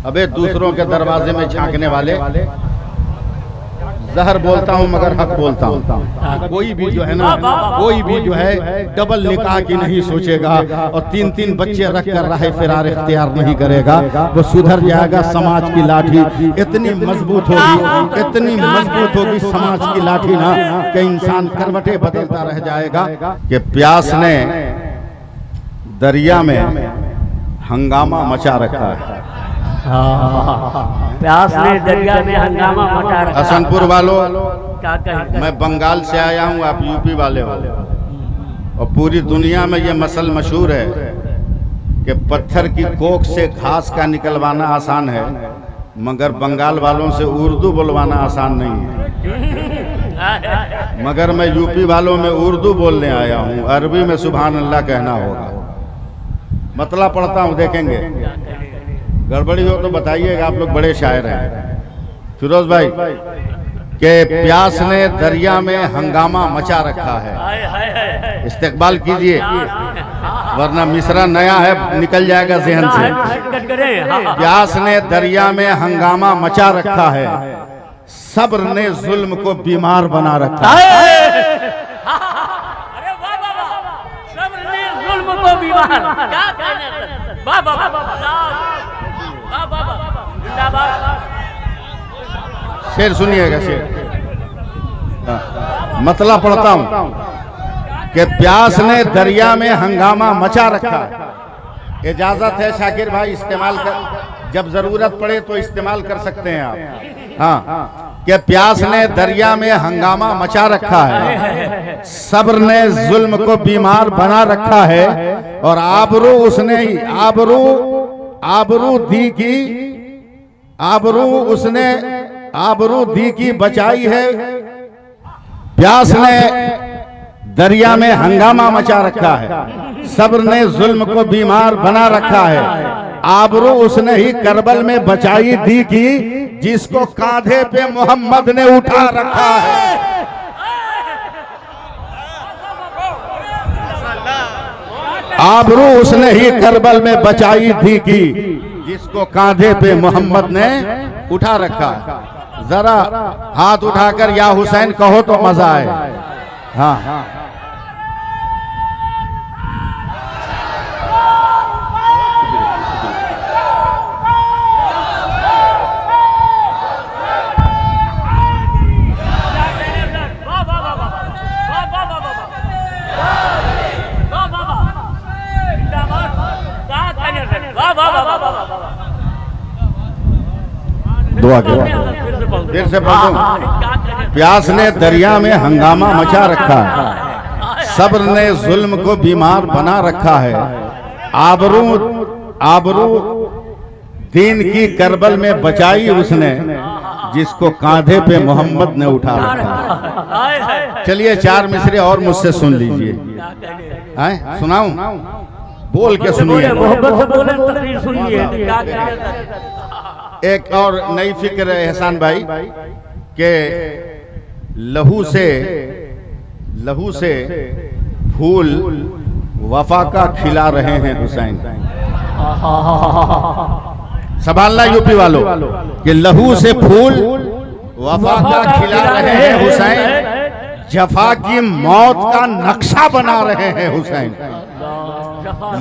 अबे दूसरों के दरवाजे में झांकने वाले, जहर बोलता हूँ मगर हक बोलता हूँ। कोई भी जो है ना, कोई भी जो है डबल निकाह की नहीं सोचेगा और 3-3 बच्चे रख कर राह फिरार इख्तियार नहीं करेगा, वो सुधर जाएगा। समाज की लाठी इतनी मजबूत होगी, इतनी मजबूत होगी समाज की लाठी ना, कि इंसान करवटें बदलता रह जाएगा। कि प्यास ने दरिया में हंगामा मचा रखा है। प्यास ने दरिया में हंगामा मचा रखा। हसनपुर वालों, क्या कहें, मैं बंगाल से आया हूँ, आप यूपी वाले हो, और पूरी दुनिया में ये मसल मशहूर है कि पत्थर की कोख से घास का निकलवाना आसान है, मगर बंगाल वालों से उर्दू बोलवाना आसान नहीं है। मगर मैं यूपी वालों में उर्दू बोलने आया हूँ, अरबी में सुभान अल्लाह कहना होगा। मतला पढ़ता हूँ, देखेंगे गड़बड़ी हो तो बताइएगा, आप लोग बड़े शायर हैं। फिरोज भाई के प्यास ने दरिया में हंगामा मचा रखा है, इस्तेकबाल कीजिए वरना मिसरा नया है निकल जाएगा जहन से। प्यास ने दरिया में हंगामा मचा रखा है, सब्र ने जुल्म को बीमार बना रखा है। शेर सुनिएगा, शेर मतला पढ़ता हूं कि प्यास ने दरिया में हंगामा मचा रखा है। इजाजत है शाकिर भाई, इस्तेमाल कर, जब जरूरत पड़े तो इस्तेमाल कर सकते हैं आप। हाँ, कि प्यास ने दरिया में हंगामा मचा रखा है, सब्र ने जुल्म को बीमार बना रखा है, और आबरू उसने ही आबरू दी की बचाई है। प्यास ने दरिया में हंगामा मचा रखा है, सब्र ने जुल्म को बीमार बना रखा है, आबरू उसने ही करबल में बचाई दी की, जिसको कांधे पे मोहम्मद ने उठा रखा है। आबरू उसने ही करबल में बचाई दी की, जिसको कांधे पे मोहम्मद ने उठा रखा है। जरा हाथ उठाकर या हुसैन कहो तो मजा आए। हाँ, दुआ देर से पढ़ूं। प्यास ने दरिया में हंगामा मचा रखा है, सब्र ने जुल्म को बीमार बना रखा है, आबरू दीन की करबल में बचाई उसने, जिसको कांधे पे मोहम्मद ने उठा रखा है। चलिए 4 मिसरे और मुझसे सुन लीजिए। सुनाऊं? बोल के सुनिए। एक और नई फिक्र है एहसान भाई के लहू से फूल वफा का खिला रहे हैं हुसैन। संभालना यूपी वालों कि लहू से फूल वफा का खिला रहे हैं हुसैन, जफा की मौत का नक्शा बना रहे हैं हुसैन।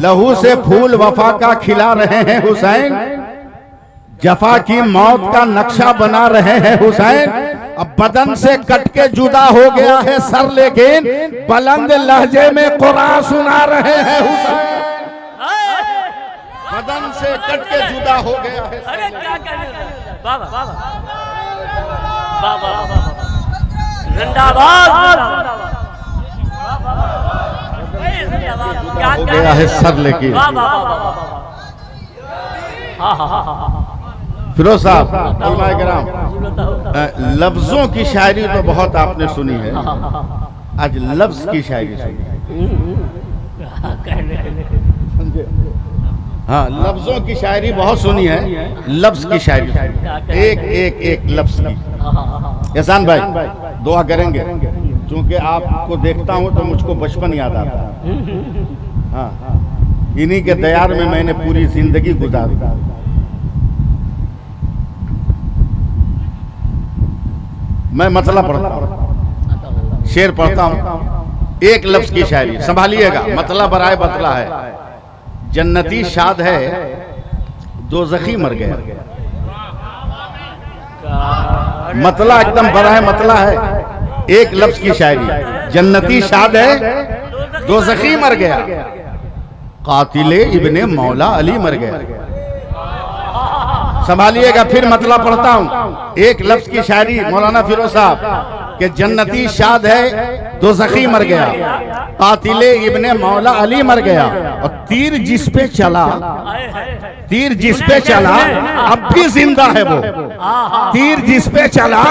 लहू से फूल वफा का खिला रहे हैं हुसैन, जफा की मौत का नक्शा बना रहे हैं हुसैन। अब बदन से कट के जुदा हो गया है सर, लेकिन बुलंद लहजे में कुरान सुना रहे हैं हुसैन। बदन से कट के जुदा हो गया है। अरे क्या हो गया है सर, लेकिन फिरोज साहब लफ्जों की शायरी तो बहुत आपने सुनी है, आज लफ्ज की शायरी सुनी। हाँ, लफ्जों की शायरी बहुत सुनी है, लफ्ज की शायरी एक लफ्ज की। एहसान भाई दुआ करेंगे, क्योंकि आपको देखता हूँ तो मुझको बचपन याद आता है। हाँ, इन्हीं के दयार में मैंने पूरी जिंदगी गुजारी। मैं मतलब पढ़ता हूँ, शेर पढ़ता हूँ, एक लफ्ज की शायरी, संभालिएगा, मतलब बराए बतला है। जन्नती शाद है, दोज़खी मर गया। मतला एकदम बराए मतला है, एक लफ्ज की शायरी। जन्नती शाद है, दोज़खी मर गया, कातिले इब्ने मौला अली मर गया। संभालिएगा, फिर मतला पढ़ता हूं, एक लफ्ज की शायरी मौलाना फिरोज साहब के जन्नती शाद है, दोज़खी मर गया, कातिले इब्ने मौला अली मर गया। और तीर जिस पे चला, तीर जिस पे चला अब भी जिंदा है वो, तीर जिस पे चला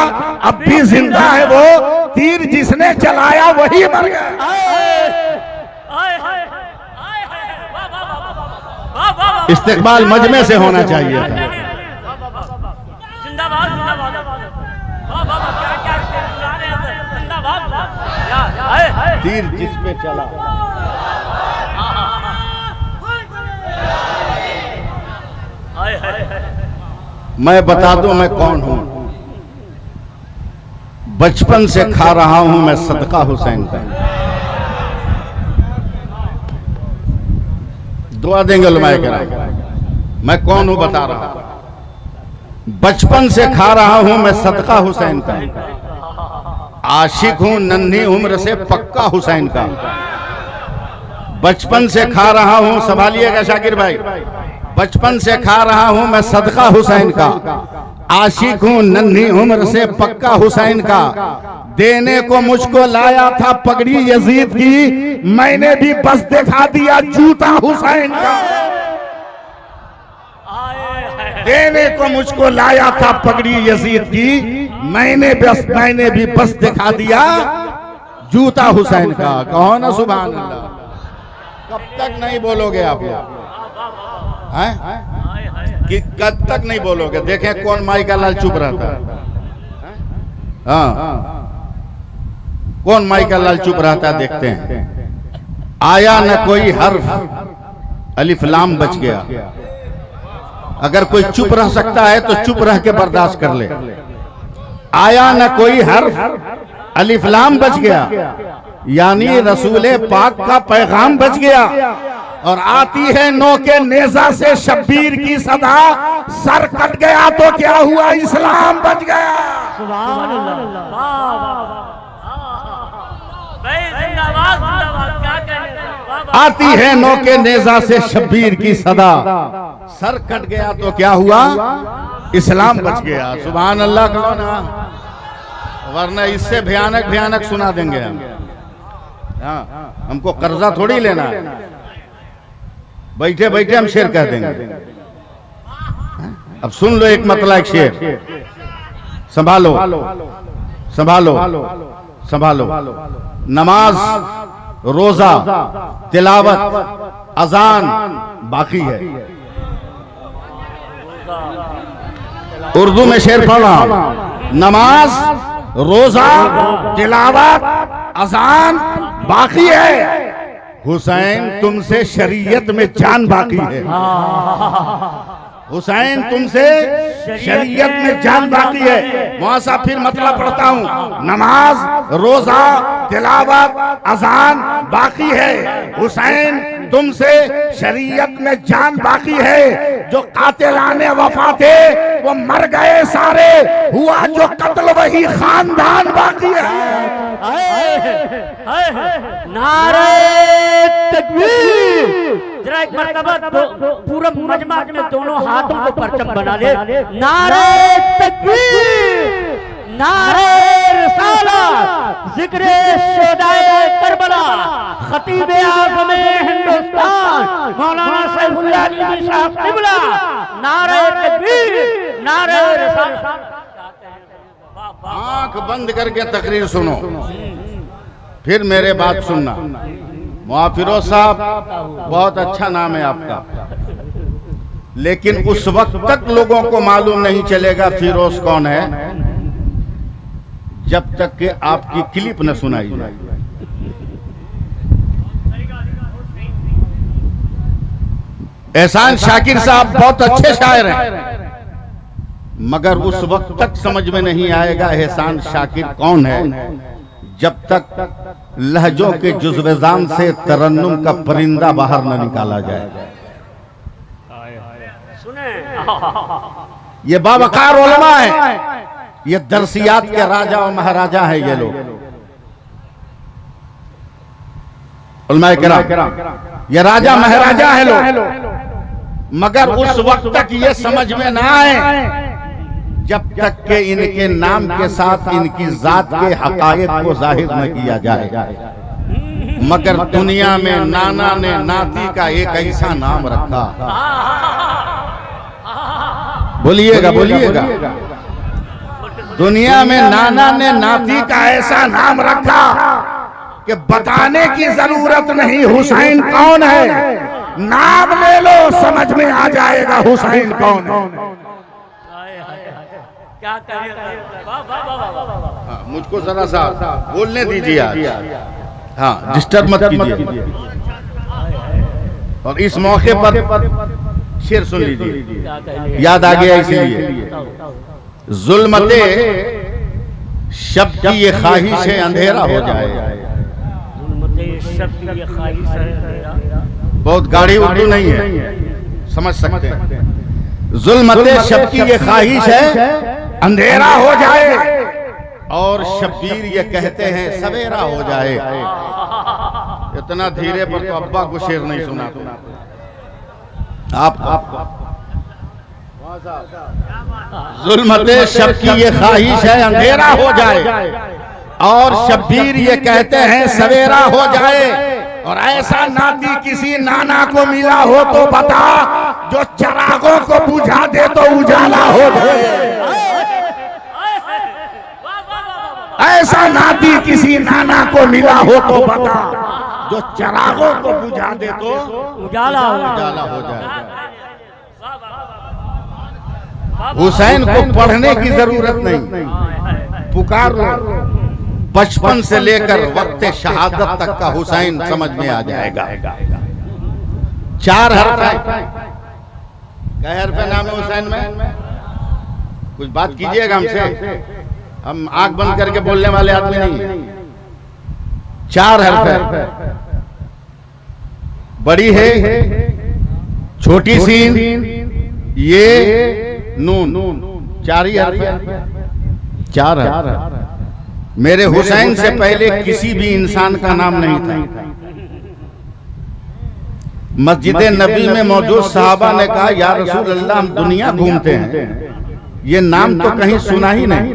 अब भी जिंदा है वो, तीर जिसने चलाया वही मर गया। इस्तेकबाल मजमे से होना चाहिए था। तीर जिस पे चला, मैं बता दूं मैं कौन हूं। बचपन से खा रहा हूं मैं सदका हुसैन का। दुआ देंगे उलमाए किराम। मैं कौन हूं बता रहा हूं। बचपन से खा रहा हूं मैं सदका हुसैन का, आशिक हूं नन्ही उम्र से पक्का हुसैन का। बचपन से खा रहा हूं, संभालिएगा शाकिर भाई, बचपन से खा रहा हूं मैं सदका हुसैन का, आशिक हूं नन्ही उम्र से पक्का हुसैन का। देने को मुझको लाया था पगड़ी यजीद की, मैंने भी बस दिखा दिया जूता हुसैन का। देने को मुझको लाया था पगड़ी यजीद की, मैंने भी बस दिखा दिया जूता हुसैन का। कहो ना सुभान अल्लाह। कब तक नहीं बोलोगे आप लोग कि कब तक नहीं बोलोगे? देखें कौन माई का लाल चुप रहता है। हाँ, कौन माई का लाल चुप रहता है, देखते हैं। आया न कोई हर्फ, अलिफ लाम बच गया। अगर कोई चुप रह सकता है तो चुप रह के बर्दाश्त कर ले। आया न कोई हर्फ, अलिफ लाम बच गया, यानी रसूले पाक का पैगाम बच गया। और आती है नो के नेजा से शब्बीर की सदा, सर कट गया तो क्या हुआ, इस्लाम बच गया। आती है नो के नेजा से शब्बीर की सदा, सर कट गया तो क्या हुआ, इस्लाम बच गया। सुभान अल्लाह कहो ना, वरना इससे भयानक भयानक सुना देंगे हम। हाँ, हमको कर्जा थोड़ी लेना है, बैठे बैठे हम शेर कह देंगे। अब सुन लो एक मतला एक शेर, संभालो संभालो संभालो। नमाज, रोजा, तिलावत, अजान बाकी है। उर्दू में शेर पढ़ रहा हूं। नमाज, रोजा, तिलावत, अजान बाकी है। हुसैन तुमसे शरीयत में जान बाकी है। हुसैन तुमसे शरीयत में जान बाकी है। वहां से फिर मतलब पढ़ता हूं। नमाज, रोजा, तिलावत, अजान बाकी है। हुसैन तुमसे शरीयत में जान बाकी है। जो कातिलाने वफा थे वो मर गए सारे, हुआ जो कत्ल वही खानदान बाकी है। नारे तकबीर। जरा एक मरतबा पूरा मजमा में दोनों हाथों को परचम बना ले। नारे तकबीर, नारे रिसालत, जिक्रे शोहदाए करबला, खतीबे आज़म हिंदुस्तान मौलाना सैफुल्लाह अली साहब क़िबला। नारे तकबीर, नारे रिसालत। आंख बंद करके तकरीर सुनो, फिर मेरे बात सुनना। फिरोज साहब बहुत अच्छा नाम है आपका, लेकिन उस वक्त तक लोगों को मालूम नहीं चलेगा फिरोज कौन है जब तक कि आपकी क्लिप न सुनाई जाए। एहसान शाकिर साहब बहुत अच्छे शायर हैं, मगर उस वक्त तक समझ में नहीं आएगा एहसान शाकिर कौन है जब तक लहजों के जुज़्व-ए-जान से तरन्नुम का परिंदा बाहर न निकाला जाए। ये बावकार उलमा है, ये दरसियात के राजा और महाराजा है ये लोग। उलमाए किराम ये राजा महाराजा है लोग, मगर उस वक्त तक ये समझ में ना आए जब तक के इनके नाम के साथ इनकी जात के हकायक को जाहिर न किया जाए। मगर दुनिया में नाना ने नाती का एक ऐसा नाम रखा, बोलिएगा बोलिएगा, दुनिया में नाना ने नाती का ऐसा नाम रखा कि बताने की जरूरत नहीं हुसैन कौन है, नाम ले लो समझ में आ जाएगा हुसैन कौन है। क्या मुझको जरा सा बोलने दीजिए आज, हाँ डिस्टर्ब मत कीजिए। और इस मौके पर शेर सुन लीजिए, याद आ गया इसलिए। जुल्मते शब्द की ये ख्वाहिश है अंधेरा हो जाए। बहुत गाढ़ी उर्दू नहीं है, समझ सकते हैं। जुल्मते शब्द की ये ख्वाहिश है अंधेरा हो जाए, और शब्बीर ये कहते हैं सवेरा हो जाए। इतना धीरे पर तो अब्बा को शेर नहीं सुना आप जुल्मते शब्द की ये ख्वाहिश है अंधेरा हो जाए, और शब्बीर ये कहते हैं सवेरा हो जाए। और ऐसा नाती किसी नाना को मिला हो तो बता, जो चरागों को बुझा दे तो उजाला हो जाए। ऐसा नाती किसी नाना को मिला हो तो बता, जो चरागों को बुझा दे तो उजाला हो जाए। हुसैन को पढ़ने की जरूरत नहीं, पुकार बचपन से लेकर वक्त शहादत तक का हुसैन समझ में आ जाएगा। 4 हर्फ है, क्या हर्फ है नाम है हुसैन में? कुछ बात कीजिएगा हमसे, हम आंख बंद करके बोलने वाले आदमी नहीं। 4 हर्फ है, बड़ी है, छोटी सीन, ये नून, 4 ही हर्फ है। 4 हर्फ। मेरे हुसैन से पहले किसी भी इंसान का नाम नहीं था। मस्जिद नबी में मौजूद सहाबा ने कहा, या रसूल अल्लाह हम दुनिया घूमते हैं, ये नाम तो कहीं सुना ही नहीं।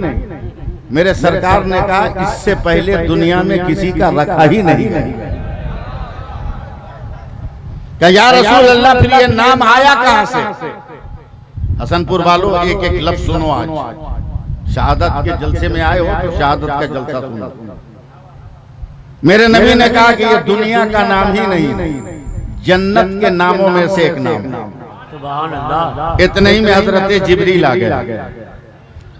मेरे सरकार ने कहा, इससे पहले दुनिया में किसी का रखा ही नहीं है। क्या या रसूल अल्लाह फिर ये नाम आया कहां से? हसनपुर वालों एक एक लफ्ज सुनो, आज शहादत के जलसे में आए हो तो शहादत का जलसा सुनो। मेरे नबी ने कहा कि ये दुनिया का नाम ही नहीं, जन्नत के नामों में से एक नाम। सुभान अल्लाह। इतने ही में हजरत जिब्रील आ गया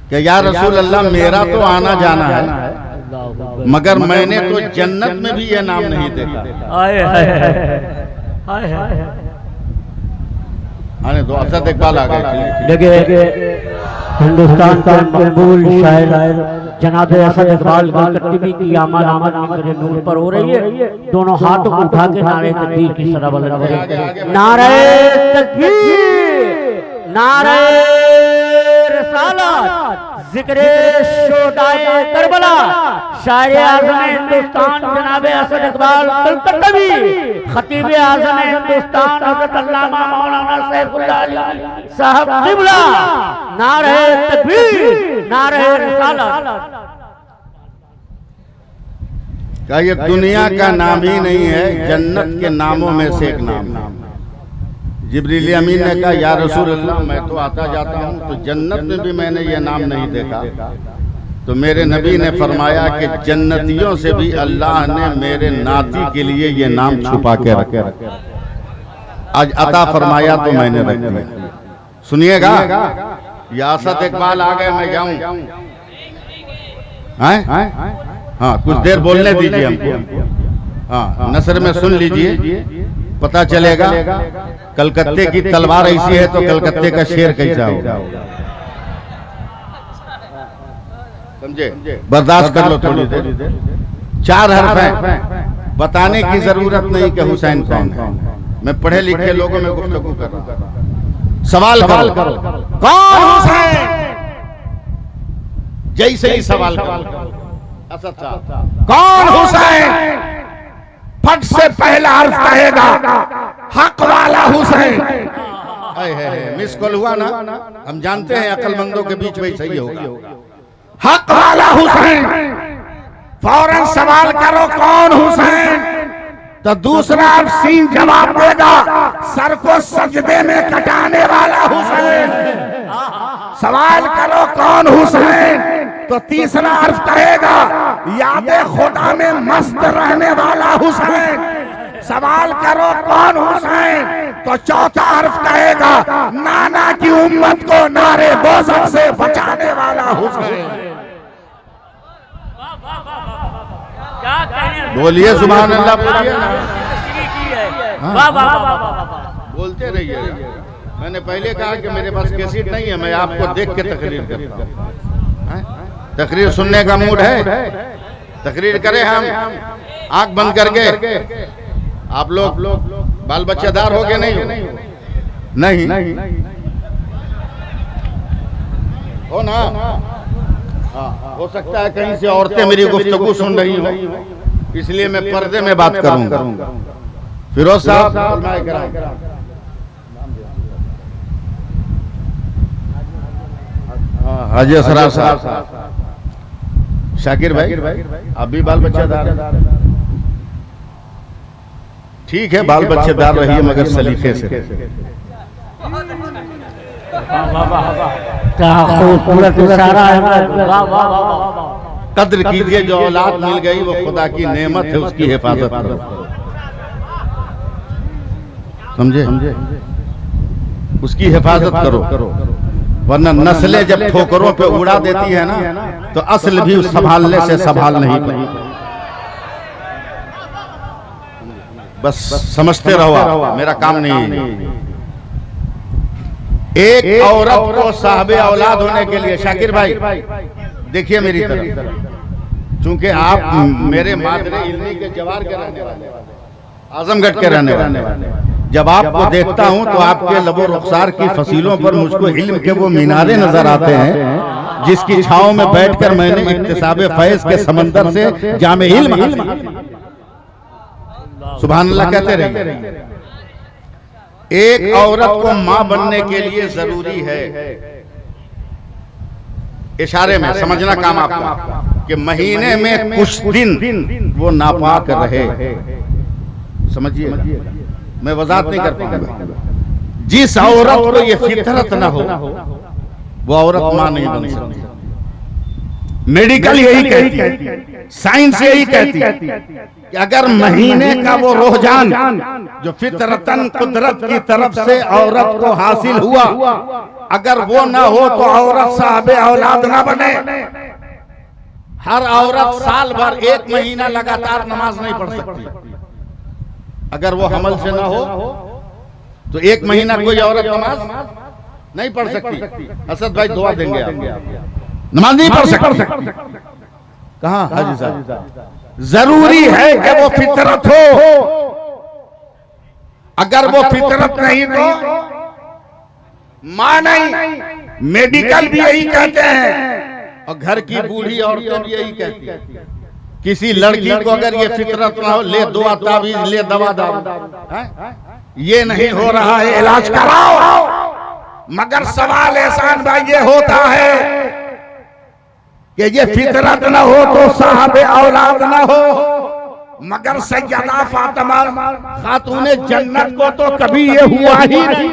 कि या रसूल अल्लाह मेरा तो आना जाना है, मगर मैंने तो जन्नत में भी ये नाम नहीं देखा। आने दो, असद इकबाल आ गए। हिंदुस्तान के मकबूल शायर जनाब असद इकबाल कलकत्ती की आमद मेरे नूर पर हो रही है। दोनों हाथों को उठा के नारे तकबीर की सदा बुलंद करें। नारे तकबीर, नारे रिसालत, जिक्र शोदाए करबला, शायर आज़म हिंदुस्तान जनाब असद इकबाल कलकत्ती, खतीब आज़म हिंदुस्तान हज़रत अल्लामा मौलाना सैफुल्लाह अली साहब क़िबला। नारे तकबीर, नारे रिसालत। क्या ये दुनिया का नाम ही नहीं है, जन्नत के नामों में से एक नाम। जिब्रील अमीन ने कहा, या रसूल अल्लाह मैं तो आता जाता हूँ, तो जन्नत में भी मैंने ये नाम नहीं देखा। तो मेरे नबी ने फरमाया कि जन्नतियों से भी अल्लाह ने मेरे नाती के लिए ये नाम छुपा के रखे, आज अता फरमाया तो मैंने रख दिया। सुनिएगा, यासत इकबाल आ गए, मैं जाऊं? हाँ कुछ देर बोलने दीजिए हमको। हाँ नसर में सुन लीजिए, पता चलेगा कलकत्ते की तलवार ऐसी है तो कलकत्ते का शेर कैसा होगा। समझे? बर्दाश्त कर लो थोड़ी देर। 4 हर्फ हैं, बताने की जरूरत नहीं कि हुसैन कौन है। मैं पढ़े लिखे लोगों में गुफ्तगू कर रहा हूं। सवाल करो, कौन हुसैन? जैसे ही सवाल करो, असद साहब कौन हुसैन, फट से पहला हर्फ कहेगा हक वाला हुसैन। मिस कॉल हुआ ना, हम जानते हैं अक्लमंदों के बीच में सही होगा। हक वाला हुसैन, फौरन सवाल करो कौन हुसैन, तो दूसरा सीन जवाब देगा सर को सजदे में कटाने वाला हुसैन। सवाल करो कौन हुसैन, तो तीसरा अर्थ कहेगा यादें खुदा में मस्त रहने वाला हुसैन। सवाल करो कौन हुसैन, तो चौथा अर्थ कहेगा नाना की उम्मत को नारे दोज़ख से बचाने वाला हुसैन। बोलिए सुभान अल्लाह, बोलिए। बोलते रहिए। मैंने पहले कहा कि मेरे पास कैसेट नहीं है, मैं आपको देख के तकरीर करता हूँ। तकरीर सुनने का मूड है, तकरीर करें हम आंख बंद करके। आप लोग बाल बच्चेदार हो गए? नहीं हो ना? हो सकता है कहीं से औरतें मेरी गुफ्तगू सुन रही हो, इसलिए मैं पर्दे में बात करूंगा। फिरोज साहब, हाजी असरार साहब, शाकिर भाई, आप भी बाल बच्चेदार? ठीक है, बाल बच्चेदार रहिए मगर सलीके से। कद्र कीजिए, जो औलाद मिल गई वो खुदा की नेमत है, उसकी हिफाजत करो। समझे? उसकी हिफाजत करो, वरना नस्लें जब ठोकरों पे उड़ा देती है ना, तो असल भी संभालने से संभाल नहीं पाती। बस समझते रहो, मेरा काम नहीं। एक औरत को साहबे औलाद होने के लिए, शाकिर भाई देखिए मेरी तरफ, चूंकि आप मेरे मादरे इल्मी के जवार के रहने वाले, आजमगढ़ के रहने वाले, जब आपको देखता हूं तो आपके लबो रुखसार की फसीलों पर मुझको इल्म के वो मीनारे नजर आते हैं जिसकी छांव में बैठकर मैंने इक्तिसाबे फैज के समंदर से जामे इल्म हासिल। सुभान अल्लाह कहते रहिए। एक औरत को मां बनने के लिए जरूरी है, इशारे में समझना काम आपका, कि महीने में कुछ दिन वो नापाक रहे। समझिए, मैं वजाहत नहीं कर पाऊंगा। जिस औरत को ये फितरत ना हो वो औरत मां नहीं बन सकती। मेडिकल यही कहती है, साइंस यही कहती है कि अगर महीने का वो रुझान जो फितरतन कुदरत की तरफ से औरत को हासिल हुआ, अगर वो ना हो तो औरत साहबे औलाद ना बने। हर औरत साल भर 1 महीना लगातार नमाज नहीं पढ़ सकती। अगर वो हमल से ना हो तो 1 महीना कोई औरत नमाज नहीं पढ़ सकती। असद भाई दुआ देंगे आप, नमाज नहीं पढ़ सकती। कहाँ हाजी साहब? जरूरी है कि वो फितरत हो, अगर वो फितरत नहीं तो मां नहीं। मेडिकल भी यही कहते हैं और घर की बूढ़ी औरतें भी यही कहती है। किसी लड़की को अगर ये फितरत ना हो, ले दुआ तावीज, ले दवा दारू, ये नहीं हो रहा है, इलाज कराओ। मगर सवाल एहसान भाई ये होता है कि ये फितरत ना हो तो साहबे औलाद ना हो। मगर सैयदा फातिमा खातूने जन्नत को तो कभी ये हुआ ही नहीं,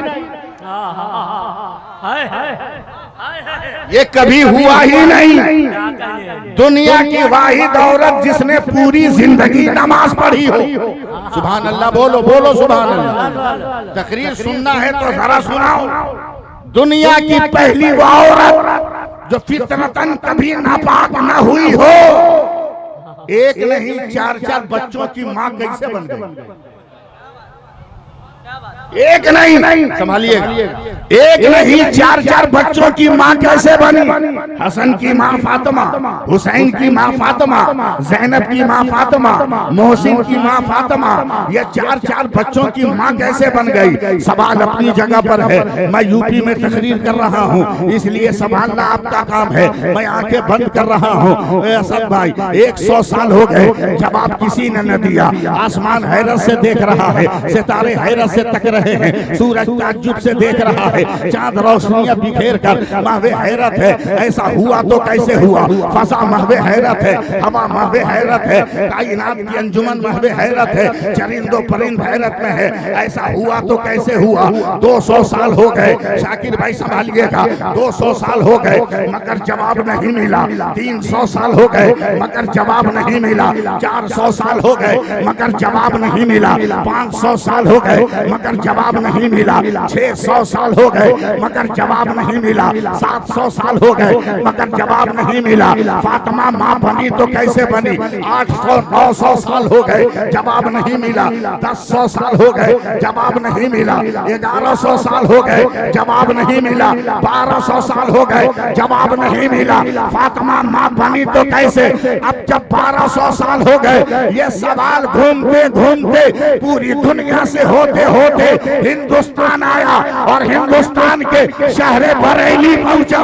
ये कभी हुआ ही नहीं। दुनिया की वाहिद औरत जिसने पूरी जिंदगी नमाज पढ़ी हो। सुभान अल्लाह बोलो, बोलो सुभान अल्लाह। तकरीर सुनना है तो जरा सुनाओ। दुनिया की पहली वो औरत जो फितरतन कभी नापाक ना हुई हो, एक नहीं 4-4 बच्चों की मां कैसे बन गई? एक नहीं, संभालिएगा, एक नहीं, चार चार बच्चों की माँ कैसे बनी? हसन की माँ फातिमा, हुसैन की माँ फातिमा, जैनब की माँ फातिमा, मोहसिन की माँ फातिमा, ये चार चार बच्चों की माँ कैसे बन गई? सवाल अपनी जगह पर है। मैं यूपी में तकरीर कर रहा हूँ, इसलिए संभालना आपका काम है। मैं आंखें बंद कर रहा हूँ। असद भाई, 100 साल हो गए, जवाब किसी ने न दिया। आसमान हैरत से देख रहा है, सितारे हैरत से तक रहे हैं, सूरज ताज्जुब से देख रहा है, चांद रोशनियां बिखेर कर महवे हैरत है। ऐसा हुआ तो कैसे हुआ? फसा महवे हैरत है, हवा महवे हैरत है, कायनात की अंजुमन महवे हैरत है, चरिंदो परिंद हैरत में है। ऐसा हुआ तो कैसे हुआ? 200 साल हो गए, शाकिर भाई संभालिएगा, 200 साल हो गए मगर जवाब नहीं मिला। 300 साल हो गए मगर जवाब नहीं मिला। 400 साल हो गए मगर जवाब नहीं मिला। 500 साल हो गए मगर जवाब नहीं मिला। 600 साल हो गए मगर जवाब नहीं मिला। 700 साल हो गए मगर जवाब नहीं मिला। फातिमा माँ बनी तो कैसे बनी? 800 900 साल हो गए, जवाब नहीं मिला। 1000 साल हो गए, जवाब नहीं मिला। 1100 साल हो गए, जवाब नहीं मिला। 1200 साल हो गए, जवाब नहीं मिला। फातिमा माँ बनी तो कैसे? अब जब 1200 साल हो गए, ये सवाल घूमते घूमते पूरी दुनिया से होते होते हिंदुस्तान आया और हिंदुस्तान के शहर बरेली पहुंचा।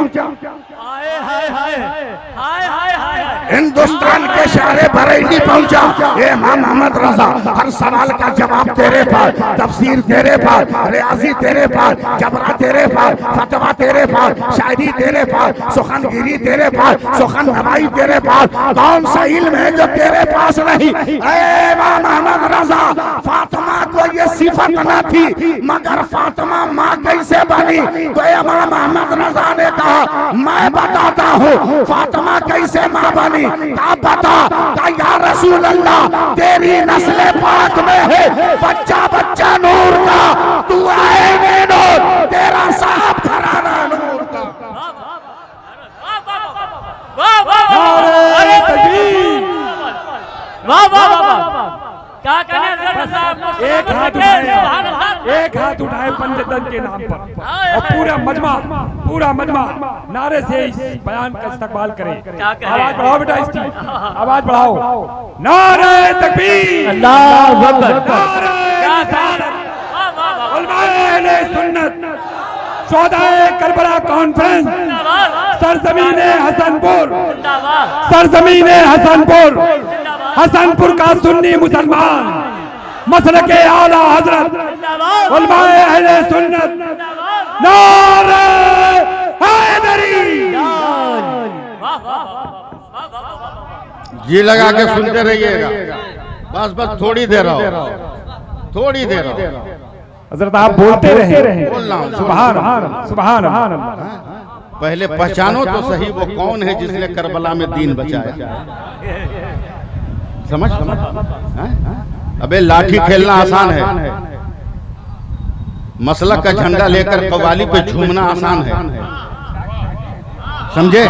हिंदुस्तान के शहर बरेली पहुंचा। इमाम मोहम्मद रजा, हर सवाल का जवाब तेरे पास, तफसीर तेरे पास, रियाजी तेरे पास, जबरा तेरे पास, फतवा तेरे पास, शायरी तेरे पास, सुखनगिरी तेरे पास, सुखन नवाई तेरे पास। कौन सा इल्म है जो तेरे पास नहीं? इमाम मोहम्मद रजा, फातिमा को ये सिफत न थी, मगर फातिमा माँ कैसे बनी? तो इमाम मोहम्मद रजा ने कहा, मैं बताता हूँ फातिमा कैसे माँ बनी। क्या बता? का या रसूल अल्लाह, तेरी नस्ल पाक में है बच्चा बच्चा नूर का, तू आएंगे नूर, तेरा साहब घराना नूर का। नारे तकबीर, वाह वाह वाह। क्या कहने? एक हाथ उठाए पंजतन के नाम पर और पूरा मजमा नारे से इस बयान का इस्तकबाल करे। आवाज बढ़ाओ बेटा, इसकी आवाज बढ़ाओ। नारे तकबीर, अल्लाहु अकबर। उलमाए सुन्नत 14 करबला कॉन्फ्रेंस, सरजमीने हसनपुर, सरजमीने हसनपुर, हसनपुर का सुन्नी मुसलमान, मसलके आला हजरत उलमाए अहले सुन्नत, नारे हैदरी। जी लगा के सुनते रहिएगा। बस बस थोड़ी देर रहो, थोड़ी देर रहो। हजरत आप बोलते रहे। बोल रहा हूँ। सुभान सुभान अल्लाह। पहले पहचानो तो सही वो कौन है जिसने करबला में दीन बचाया। समझ अबे लाठी खेलना आसान है, मसलक का झंडा लेकर कव्वाली पे झूमना आसान है। समझे?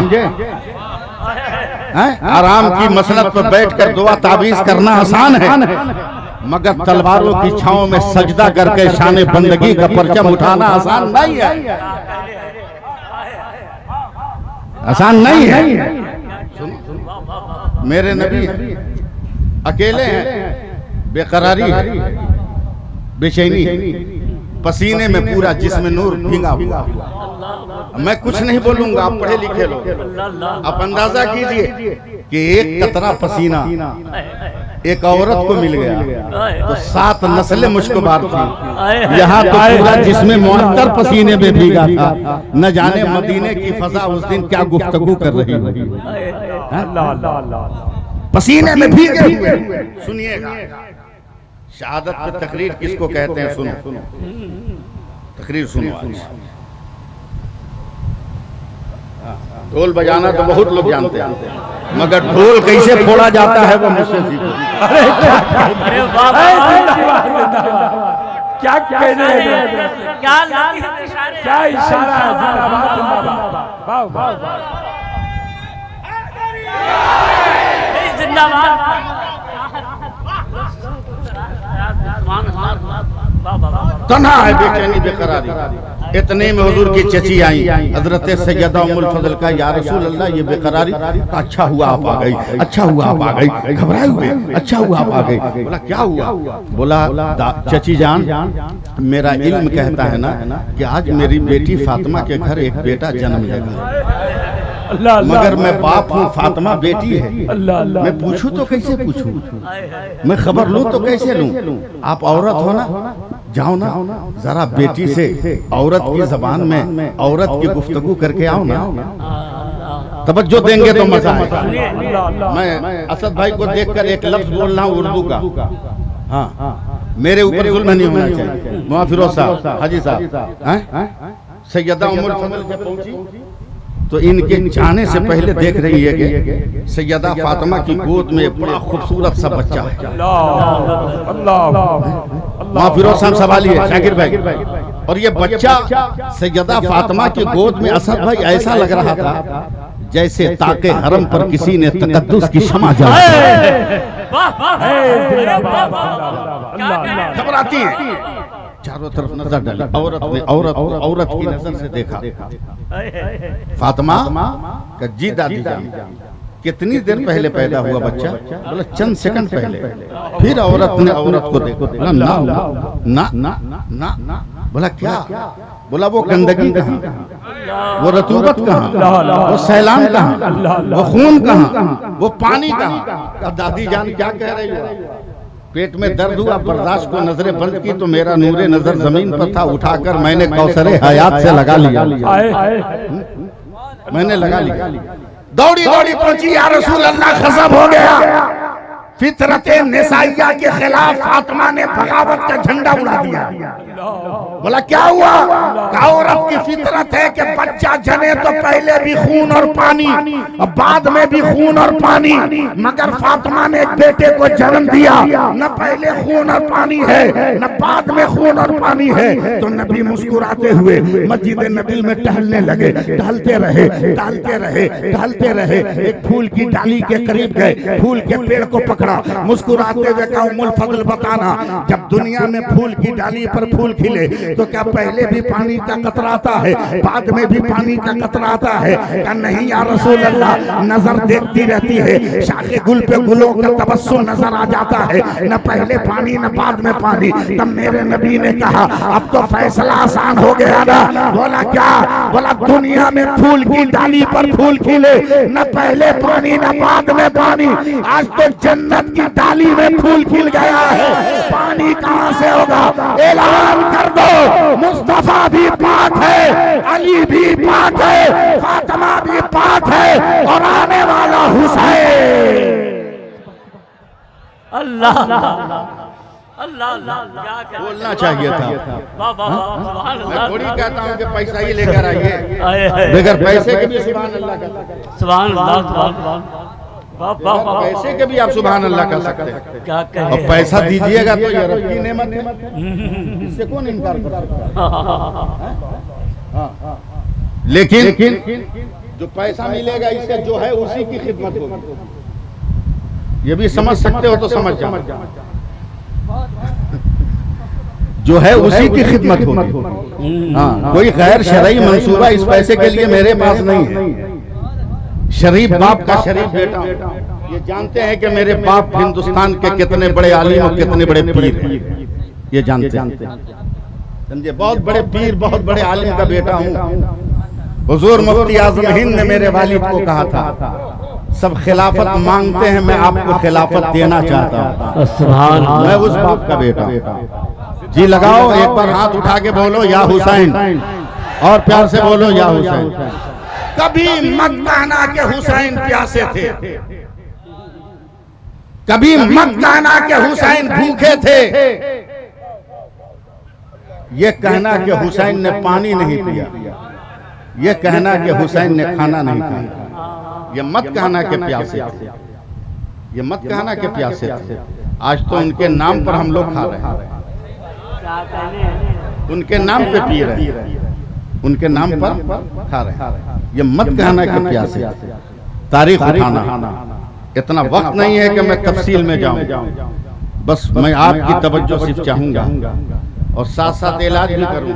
आराम की मसलक पर बैठकर दुआ ताबीज करना आसान है, मगर तलवारों की छांव में सजदा करके शान बंदगी का परचम उठाना आसान नहीं है। आसान नहीं है। मेरे नबी अकेले हैं, बेकरारी है, बेचैनी है, पसीने में पूरा जिस्म नूर भींगा हुआ। मैं कुछ नहीं बोलूंगा, आप पढ़े लिखे लोग, आप अंदाजा कीजिए कि एक कतरा पसीना एक औरत को मिल गया तो 7 नस्लें मुश्किल थी। यहाँ तो पूरा जिस्म मुअत्तर पसीने में भीगा था। न जाने मदीने की फजा उस दिन क्या गुफ्तगू कर रही होगी। पसीने में भीगे हुए। सुनिएगा, शहादत पे तकरीर किसको कहते हैं? सुनो तकरीर सुनो। ढोल बजाना तो बहुत लोग जानते हैं, मगर ढोल कैसे फोड़ा जाता है वो मुझसे सीखो। क्या कहने क्या इशारा है। जिंदाबाद। तन्हा है, बेचैनी बेकरारी। इतने में हुजूर की चची आई हजरत सैयदा उम्मुल फजल का, या रसूल अल्लाह ये बेकरारी। अच्छा हुआ आप आ गई, अच्छा हुआ आप आ गई, घबराए हुए, अच्छा हुआ आप आ गई। बोला क्या हुआ? बोला चची जान, मेरा इल्म कहता है ना कि आज मेरी बेटी फातिमा के घर एक बेटा जन्म लेगा, मगर मैं बाप हूँ, फातिमा बेटी है। मैं पूछूं तो कैसे पूछूं, मैं खबर लूं तो कैसे लूं? आप औरत हो ना, जाओ ना जरा बेटी से औरत की जबान में औरत की गुफ्तगू करके आओ ना, तवज्जो देंगे तो मजा आएगा। मैं असद भाई को देखकर एक लफ्ज बोल रहा हूँ उर्दू का। हाँ, मेरे ऊपर जुल्म नहीं होना चाहिए। मुआ फिरोज साहब, हाजी साहब, सैयदा उम्मुल फजल जब पहुंची तो इनके जाने से पहले देख रही है कि सैयदा फातिमा की गोद में बड़ा खूबसूरत सा बच्चा है। वहाँ फिरोज साहब सवाल है, शाकिर भाई, और ये बच्चा सैयदा फातिमा की गोद में असद भाई ऐसा लग रहा था जैसे ताके हरम पर किसी ने तकद्दुस की क्षमा जाए। घबराती है, चारों तरफ नजर डाली, औरत ने औरत की नजर से देखा। फातिमा का जी दादी जान, कितनी देर पहले पैदा हुआ बच्चा? बोला चंद सेकंड पहले। फिर औरत ने औरत को देखा, बोला ना ना ना ना ना। बोला क्या? बोला वो गंदगी कहाँ, वो रतूबत कहाँ, वो सैलान कहाँ, वो खून कहाँ, वो पानी कहाँ? अब दादी जान क्या कह रही है? पेट में दर्द हुआ, बर्दाश्त को नजरें बंद की तो मेरा नूरे नजर जमीन पर था, उठाकर मैंने कौसरे हयात से लगा लिया। मैंने लगा लिया। दौड़ी दौड़ी पहुंची, या रसूल अल्लाह खसब हो गया। फितरत निसाइया के खिलाफ फातिमा ने बगावत का झंडा उड़ा दिया। बोला क्या हुआ? औरत की फितरत है कि बच्चा जने तो पहले भी खून और पानी और बाद में भी खून और पानी, मगर फातिमा ने एक बेटे को जन्म दिया, न पहले खून और पानी है न बाद में खून और पानी है। तो नबी मुस्कुराते हुए मस्जिद नबी में टहलने लगे। टहलते रहे, टहलते रहे, टहलते रहे, एक फूल की डाली के करीब गए, फूल के पेड़ को पकड़ा, मुस्कुराते हुए कहा उम्मुल फजल बताना, जब दुनिया में फूल की डाली पर फूल खिले तो क्या पहले भी पानी का कतरा आता है, बाद में भी पानी का कतरा आता है? क्या नहीं या रसूल अल्लाह, नजर देखती रहती है, शाखे गुल पे गुलों का तबस्सुम नजर आ जाता है, न पहले पानी न बाद में पानी। तब मेरे नबी ने कहा अब तो फैसला आसान हो गया ना। बोला क्या? बोला दुनिया में फूल की डाली पर फूल खिले, न पहले पानी न बाद में पानी, आज तो जन्नत की डाली में फूल खिल गया है, पानी कहां से होगा? ऐलान कर दो, मुस्तफा भी पाक है, अली भी पाक है, फातिमा भी पाक है, और आने वाला हुसैन। अल्लाह अल्लाह बोलना चाहिए था। मैं थोड़ी कहता हूँ कि पैसा ही लेकर आइए, बगैर पैसे के भी सुभान अल्लाह का, सुभान अल्लाह, पैसे के भी आप सुभान अल्लाह कर सकते हैं। क्या कहे? और पैसा दीजिएगा तो ये रब की नेमत है, इससे कौन इनकार कर सकता है? लेकिन जो पैसा मिलेगा इससे जो है उसी की खिदमत होगी। ये भी समझ सकते हो तो समझ जाओ, जो है उसी की खिदमत होगी। हाँ, कोई गैर शरई मंसूबा इस पैसे के लिए मेरे पास नहीं है। शरीफ बाप का शरीफ बेटा, ये जानते हैं कि मेरे बाप हिंदुस्तान के कितने बड़े आलिम और कितने बड़े पीर हैं, ये जानते हैं, समझे? बहुत बड़े पीर, बहुत बड़े आलिम का बेटा हूँ। हुजूर मुफ्ती आजम हिंद ने मेरे वालिद को कहा था सब खिलाफत मांगते हैं, मैं आपको खिलाफत देना चाहता हूँ। सुभान मैं उस बाप का बेटा हूँ। जी लगाओ, एक बार हाथ उठा के बोलो या हुसैन, और प्यार से बोलो या हुसैन। कभी मत कहना कि हुसैन प्यासे थे, कभी मत कहना कि हुसैन भूखे थे, ये कहना कि हुसैन ने पानी नहीं पिया, ये कहना कि हुसैन ने खाना नहीं खाया, ये मत कहना कि प्यासे थे, ये मत कहना कि प्यासे थे। आज तो उनके नाम पर हम लोग खा रहे हैं, उनके नाम पे पी रहे हैं, उनके नाम पर खा रहे हैं। ये मत कहना कि प्यासे। तारीख उठाना, इतना वक्त नहीं है कि मैं तफसील में जाऊं, बस मैं आपकी तवज्जो सिर्फ चाहूंगा और साथ साथ इलाज भी करूं।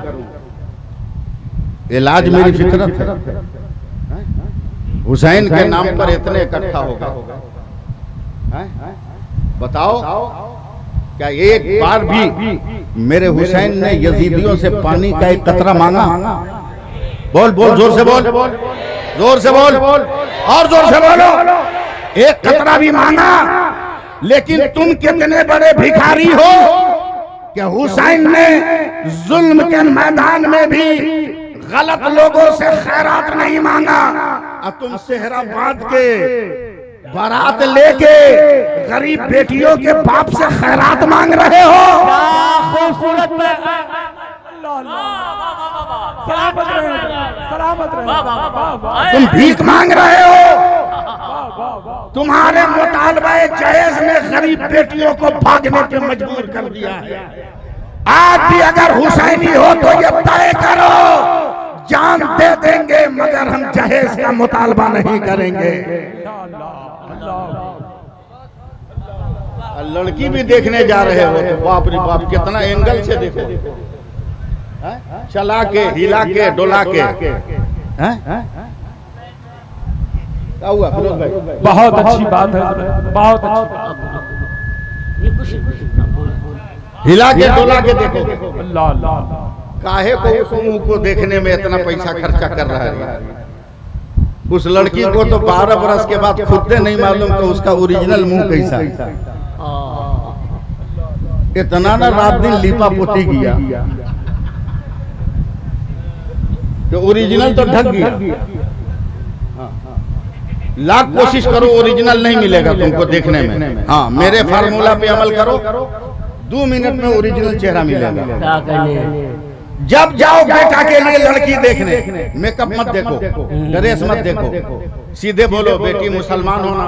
इलाज मेरी फितरत है। हुसैन के नाम पर इतने इकट्ठा हो गए, बताओ क्या एक बार भी मेरे हुसैन ने यजीदियों से पानी का एक कतरा मांगा? बोल बोल, जोर से बोल, जोर से बोल, और जोर से बोलो। एक कतरा भी मांगा? लेकिन तुम कितने बड़े भिखारी हो कि हुसैन ने जुल्म के मैदान में भी गलत लोगों से खैरात नहीं मांगा, और तुम सेहरा बांध के बारात लेके गरीब बेटियों के बाप से खैरात मांग रहे हो। खूबसूरत सलामत रहे, सलामत रहे। तुम भीख मांग रहे हो। तुम्हारे मुतालबा जहेज ने गरीब बेटियों को भागने पे मजबूर कर दिया है। आज भी अगर हुसैनी हो तो ये तय करो, जान दे देंगे मगर हम जहेज का मुतालबा नहीं करेंगे। लड़की भी देखने जा रहे हो तो बाप रे बाप, कितना एंगल से देखो, चला के, हिला के, डोला के। क्या हुआ फिरोज भाई? बहुत अच्छी बात है, बहुत अच्छी। हिला के डोला के देखो। अल्लाह अल्लाह, काहे को उस मुंह को देखने में इतना पैसा खर्चा कर रहा है? उस लड़की को तो 12 बरस के बाद खुद से नहीं मालूम कि उसका ओरिजिनल मुंह कैसा है। इतना ना रात दिन लीपा पोती किया तो ओरिजिनल तो ढक गया। लाख कोशिश करो, ओरिजिनल नहीं मिलेगा तुमको देखने में। हाँ, मेरे फार्मूला पे अमल करो, 2 मिनट में ओरिजिनल चेहरा मिलेगा। क्या कहने? जब जाओ बेटा के लिए लड़की देखने, मेकअप मत देखो, ड्रेस मत देखो, सीधे बोलो बेटी मुसलमान होना।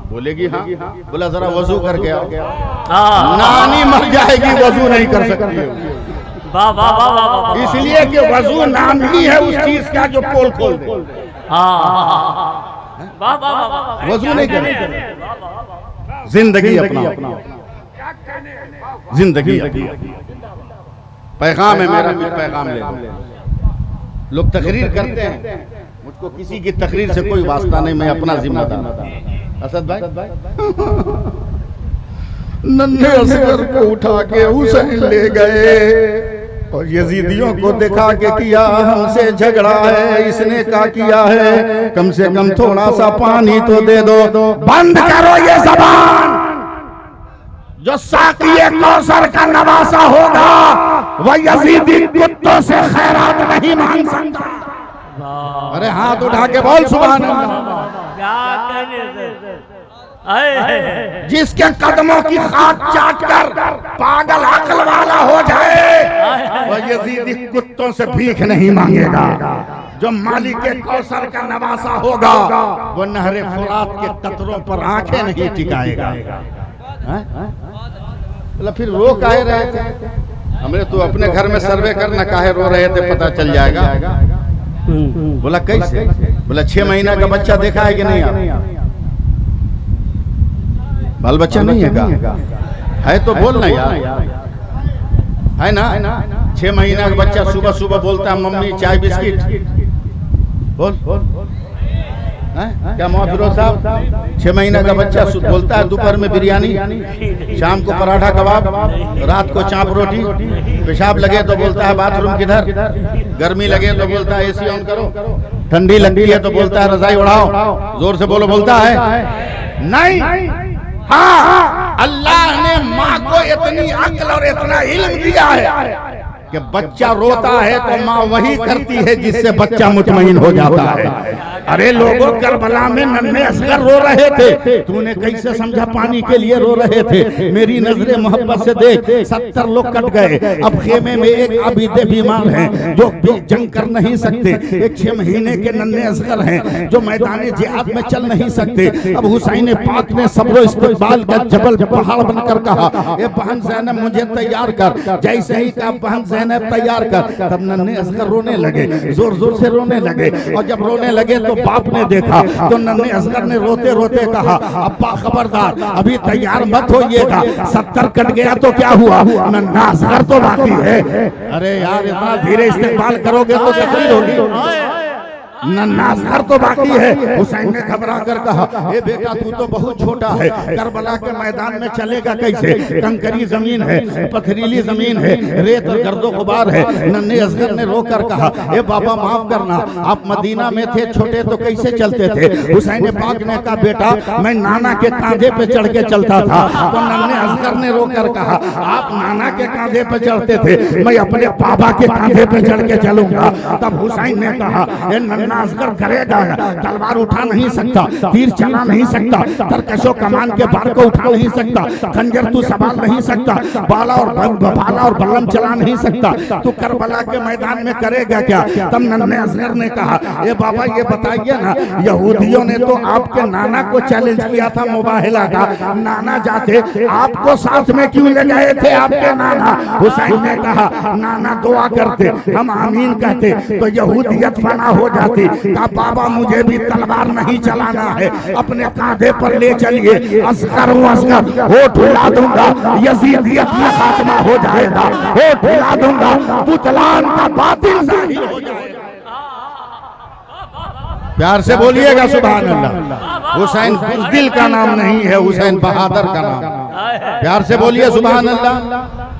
बोलेगी हाँ। बोला जरा वजू करके आओ। नानी मर जाएगी, वजू नहीं कर सकती। वाह वाह वाह वाह, इसलिए कि वजू नाम ही है उस चीज का जो पोल खोल दे। वाह वाह वाह, वजू नहीं करे, जिंदगी अपना, जिंदगी अपना। पैगाम है मेरा, कुछ पैगाम ले लो। लोग तकरीर करते हैं, मुझको किसी की तकरीर से कोई वास्ता नहीं, मैं अपना जिम्मेदार। असद भाई, नन्हे असगर को उठा के हुसैन ले गए और यजीदियों को दिखा के किया हमसे झगड़ा है, इसने क्या किया है, कम से कम थोड़ा सा पानी तो दे दो। बंद करो ये जबान। जो साक़िए कौसर का नवासा होगा वह यजीदी कुत्तों से खैरात नहीं मांग सकता। अरे हाथ उठा के बोल सुभान अल्लाह। क्या कहने? जिसके कदमों की खाक चाट कर पागल अक्ल वाला हो जाए वह यजीदी कुत्तों से भीख नहीं मांगेगा। जो मालिक के कौसर का नवासा होगा वो नहरे फुरात के कतरों पर आंखें नहीं टिकाएगा। मतलब फिर रो काहे रहे थे? हमने तो अपने घर में सर्वे करना, काहे रो रहे थे पता चल जाएगा। बोला कैसे? बोला 6 महीना का बच्चा देखा है कि नहीं? आप बाल बच्चा नहीं है का? है तो बोलना यार, है ना? 6 महीना का बच्चा सुबह सुबह बोलता है मम्मी चाय बिस्किट। बोल क्या मोहम्मद फिरोज साहब? 6 महीना का बच्चा बोलता है दोपहर में बिरयानी, शाम को पराठा कबाब, रात को चाप रोटी, पेशाब लगे तो बोलता है बाथरूम किधर, गर्मी लगे तो बोलता है एसी ऑन करो, ठंडी लगती है तो बोलता है रजाई उड़ाओ। जोर से बोलो, बोलता है नहीं? हाँ, अल्लाह ने माँ को इतनी अक्ल और इतना इल्म दिया है कि बच्चा रोता है तो माँ वही करती है जिससे बच्चा मुतमईन हो जाता है। अरे लोगों, करबला में नन्हे असगर रो रहे थे, तूने कैसे समझा पानी के लिए रो रहे थे? मेरी नजरे मोहब्बत से देख, 70 लोग कट गए। अब खेमे में एक आबिदे बीमार हैं जो जंग कर नहीं सकते, एक 6 महीने के नन्हे असगर हैं जो मैदान जिहाद में चल नहीं सकते। अब हुसैन पाक ने सब्र इस्तकबाल का जबल पहाड़ बनकर कहा, ए बहन ज़ैनब मुझे तैयार कर। जैसे ही कहा बहन ज़ैनब तैयार कर, तब नन्हे असगर रोने लगे, जोर जोर से रोने लगे। और जब रोने लगे तो बाप ने देखा तो नन्हे असगर ने रोते रोते कहा, अब्बा खबरदार, अभी तैयार मत होइएगा, 70 कट गया तो क्या हुआ, नन्हा असगर तो बाकी है। अरे यार इतना धीरे इस्तेमाल करोगे तो तकलीफ होगी, नन्हा असगर तो बाकी है। हुसैन ने घबरा कर कहा, ए बेटा तू तो बहुत छोटा है, करबला के मैदान में चलेगा कैसे, कंकरी जमीन है, पथरीली जमीन है, रेत और गर्दो गुबार है। नन्हे असगर ने रो कर कहा, ए बाबा माफ करना, आप मदीना में थे छोटे तो कैसे चलते थे। हुसैन पाक ने कहा, बेटा मैं नाना के कांधे पे चढ़ के चलता था। तो नन्हे असगर ने रो कर कहा, आप नाना के कांधे पे चढ़ते थे, मैं अपने बाबा के कांधे पे चढ़ के चलूंगा। तब हुसैन ने कहा, असगर करेगा, तलवार उठा नहीं सकता, तीर चला नहीं सकता, तरकशो कमान के बार को उठा नहीं सकता, खंजर तू संभाल नहीं सकता, बाला और बल्लम चला नहीं सकता, तू करबला के मैदान में करेगा क्या। तब नन्हे असगर ने कहा, ये बाबा ये बताइए ना, यहूदियों ने तो आपके नाना को चैलेंज किया था मुबाहिला का, नाना जाते आपको साथ में क्यों ले गए थे आपके नाना। हुसैन ने कहा, नाना दुआ करते, हम आमीन कहते तो यहूदियत फना हो जाती। कहा, बाबा मुझे भी तलवार नहीं चलाना है, अपने कांधे पर ले चलिए, असगर हूं असगर, होठ हिला दूंगा, यजीदियत में खात्मा हो जाएगा, होठ हिला दूंगा, बुतलान का बातिल जाहिर हो जाएगा। प्यार से बोलिएगा सुभान अल्लाह। हुसैन बुज़दिल का नाम नहीं है, हुसैन बहादुर का नाम। प्यार से बोलिए सुभान अल्लाह।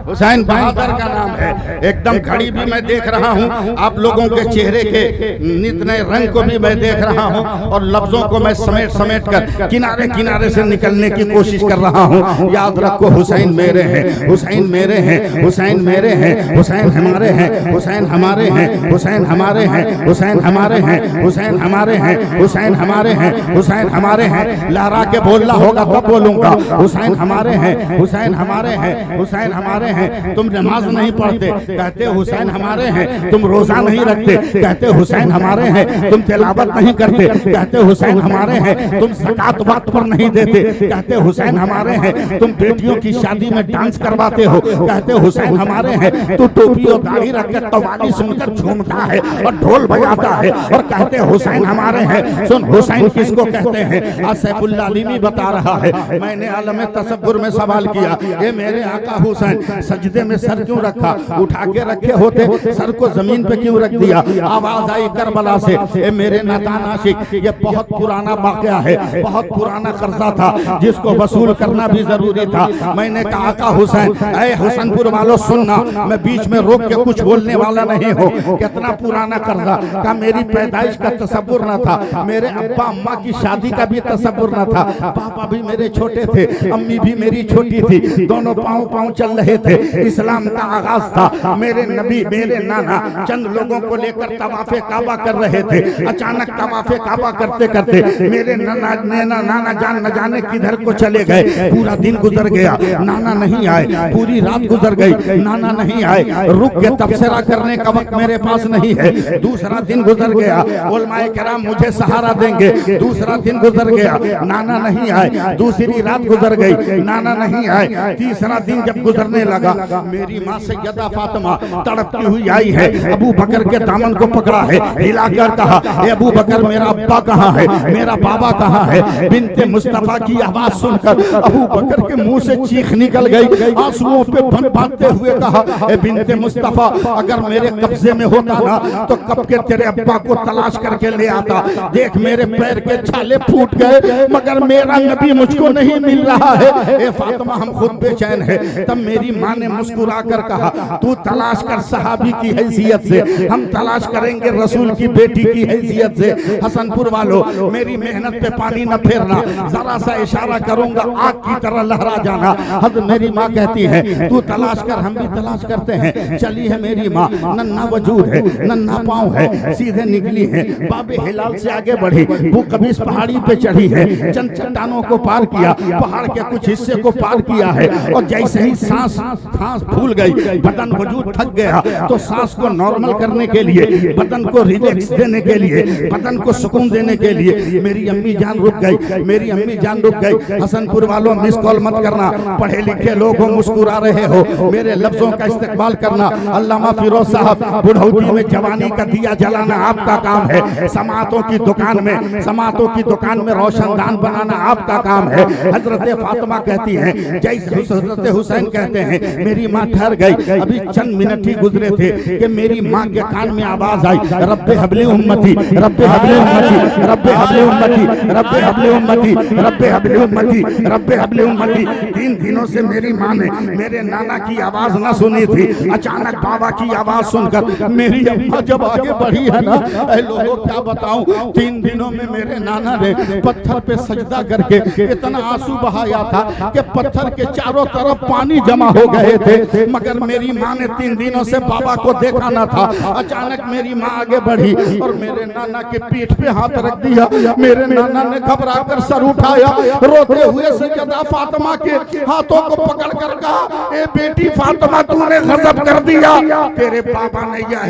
हुसैन बहादुर का नाम है। एकदम घड़ी भी मैं देख रहा हूँ, आप लोगों के चेहरे के नित नए रंग को भी मैं देख रहा हूँ, और लफ्जों को मैं समेट समेट कर किनारे किनारे से निकलने की कोशिश कर रहा हूँ। याद रखो, हुसैन मेरे हैं, हुसैन मेरे हैं, हुसैन मेरे हैं, हुसैन हमारे हैं, हुसैन हमारे हैं, हुसैन हमारे हैं, हुसैन हमारे हैं, हुसैन हमारे हैं, हुसैन हमारे हैं, हुसैन हमारे हैं। लहरा के बोलना होगा तब बोलूंगा, हुसैन हमारे हैं, हुसैन हमारे हैं, हुसैन हमारे हैं। तुम नमाज नहीं पढ़ते, कहते हुसैन हमारे हैं। तुम रोजा नहीं रखते, कहते हुसैन हमारे हैं। तुम तिलावत नहीं करते, कहते हुसैन हमारे हैं। तुम ज़कात वक्त पर नहीं देते, कहते हुसैन हमारे हैं। तुम बेटियों की शादी में डांस करवाते हो, कहते हुसैन हमारे हैं। तू टोपी और दाढ़ी रखकर कव्वाली सुनकर झूमता है और ढोल बजाता है और कहते हुसैन हमारे हैं। सुन, हुसैन किसको कहते हैं? आज सैफुल्लाह अलीमी बता रहा है। मैंने आलम तसव्वुर में सवाल किया, ये मेरे आका हुसैन सजदे में सर क्यों रखा? उठा के रखे होते, सर को जमीन पे क्यों रख दिया? आवाज आई करबला से, ए मेरे नादान आशिक, ये बहुत पुराना वाकया है, बहुत पुराना कर्जा था जिसको वसूल करना भी जरूरी था। मैंने कहा आका हुसैन, ऐ हुसैनपुर वालों सुनना, मैं बीच में रोक के कुछ बोलने वाला नहीं हूँ। कितना पुराना कर्जा का? मेरी पैदाइश का तसव्वुर न था, मेरे अब्बा अम्मा की शादी का भी तसव्वुर न था, पापा भी मेरे छोटे थे, अम्मी भी मेरी छोटी थी, दोनों पाँव पाँव चल रहे थे। इस्लाम का आगाज था, मेरे नबी मेरे नाना चंद लोगों को लेकर तवाफे काबा कर रहे थे। अचानक तवाफे काबा करते करते मेरे नाना जान न जाने किधर को चले गए। पूरा दिन गुजर गया, नाना नहीं आए, पूरी रात गुजर गई, नाना नहीं आए। रुक के तबसरा करने का वक्त मेरे पास नहीं है। दूसरा दिन गुजर गया, उलमाए किराम मुझे सहारा देंगे। दूसरा दिन गुजर गया, नाना नहीं आए। दूसरी रात गुजर गई, नाना नहीं आए। तीसरा दिन जब गुजरने लगा, मेरी माँ सैयदा फातिमा तड़पती हुई आई है, अबू बकर के दामन को पकड़ा है, हिलाकर कहा, ए अबू बकर मेरा अब्बा कहाँ है, मेरा बाबा कहाँ है? बिनते मुस्तफा की आवाज सुनकर अबू बकर के मुंह से चीख निकल गई। आंसुओं पे भागते हुए कहा, ए बिनते मुस्तफा, अगर मेरे कब्जे में होता ना तो कब के तेरे अब्बा को तलाश करके ले आता। देख मेरे पैर के छाले फूट गए, मगर मेरा नबी मुझको नहीं मिल रहा है। ए फातिमा, हम खुद बेचैन है। तब मेरी माँ ने मुस्कुरा कर कहा, तू तलाश कर सहाबी की हैसियत से, हम तलाश करेंगे रसूल की बेटी की हैसियत से। हसनपुर वालों, मेरी मेहनत पे पानी न फेरना, जरा सा इशारा करूंगा आग की तरह लहरा जाना। हद मेरी माँ कहती है, तू तलाश कर, हम भी तलाश करते हैं। चली है मेरी माँ, नन्हा वजूद है, नन्हा पाँव है, सीधे निकली है, बाबे हिलाल से आगे बढ़ी। वो कभी इस पहाड़ी पे चढ़ी है, चंद चट्टानों को पार किया, पहाड़ के कुछ हिस्से को पार किया है, और जैसे ही सांस फूल गई, बदन वजूद थक गया, तो सांस को नॉर्मल करने के लिए, बदन को रिलैक्स देने के लिए, बदन को सुकून देने के लिए मेरी अम्मी जान रुक गई, मेरी अम्मी जान रुक गई। हसनपुर वालों मिस कॉल मत करना, पढ़े लिखे लोग हो, मुस्कुरा रहे हो, मेरे लफ्जों का इस्तेमाल करना। अल्लामा फिरोज साहब, बुढ़ौती में जवानी का दिया जलाना आपका काम है, समातों की दुकान में रोशनदान बनाना आपका काम है। हजरत फातिमा कहती हैं, जैसे हजरत हुसैन कहते हैं, मेरी माँ ठहर गई, अभी चंद मिनट ही गुजरे थे कि मेरी माँ के कान में आवाज आई, रब्बे हबली उम्मती, रब्बे हबली उम्मती, रब्बे हबली उम्मती, रब्बे हबली उम्मती, रब्बे हबली उम्मती, रब्बे हबली उम्मती। 3 दिनों से मेरी माँ ने मेरे नाना की आवाज न सुनी थी, अचानक बाबा की आवाज सुनकर मेरी अम्मा जब आगे बढ़ी है ना, ऐ लोगों क्या बताऊं, 3 दिनों में मेरे नाना ने पत्थर पे सजदा करके इतना आंसू बहाया था कि पत्थर के चारों तरफ पानी जमा हो गए थे, मगर मेरी माँ ने 3 दिनों से बाबा को देखा ना था। अचानक मेरी माँ आगे बढ़ी और मेरे नाना के पीठ पे हाथ रख दिया, मेरे नाना ने घबरा कर सर उठाया, रोते हुए सैयदा फातिमा के हाथों को पकड़ कर कहा, ए बेटी फातिमा, तूने गजब कर दिया, तेरे पापा ने यह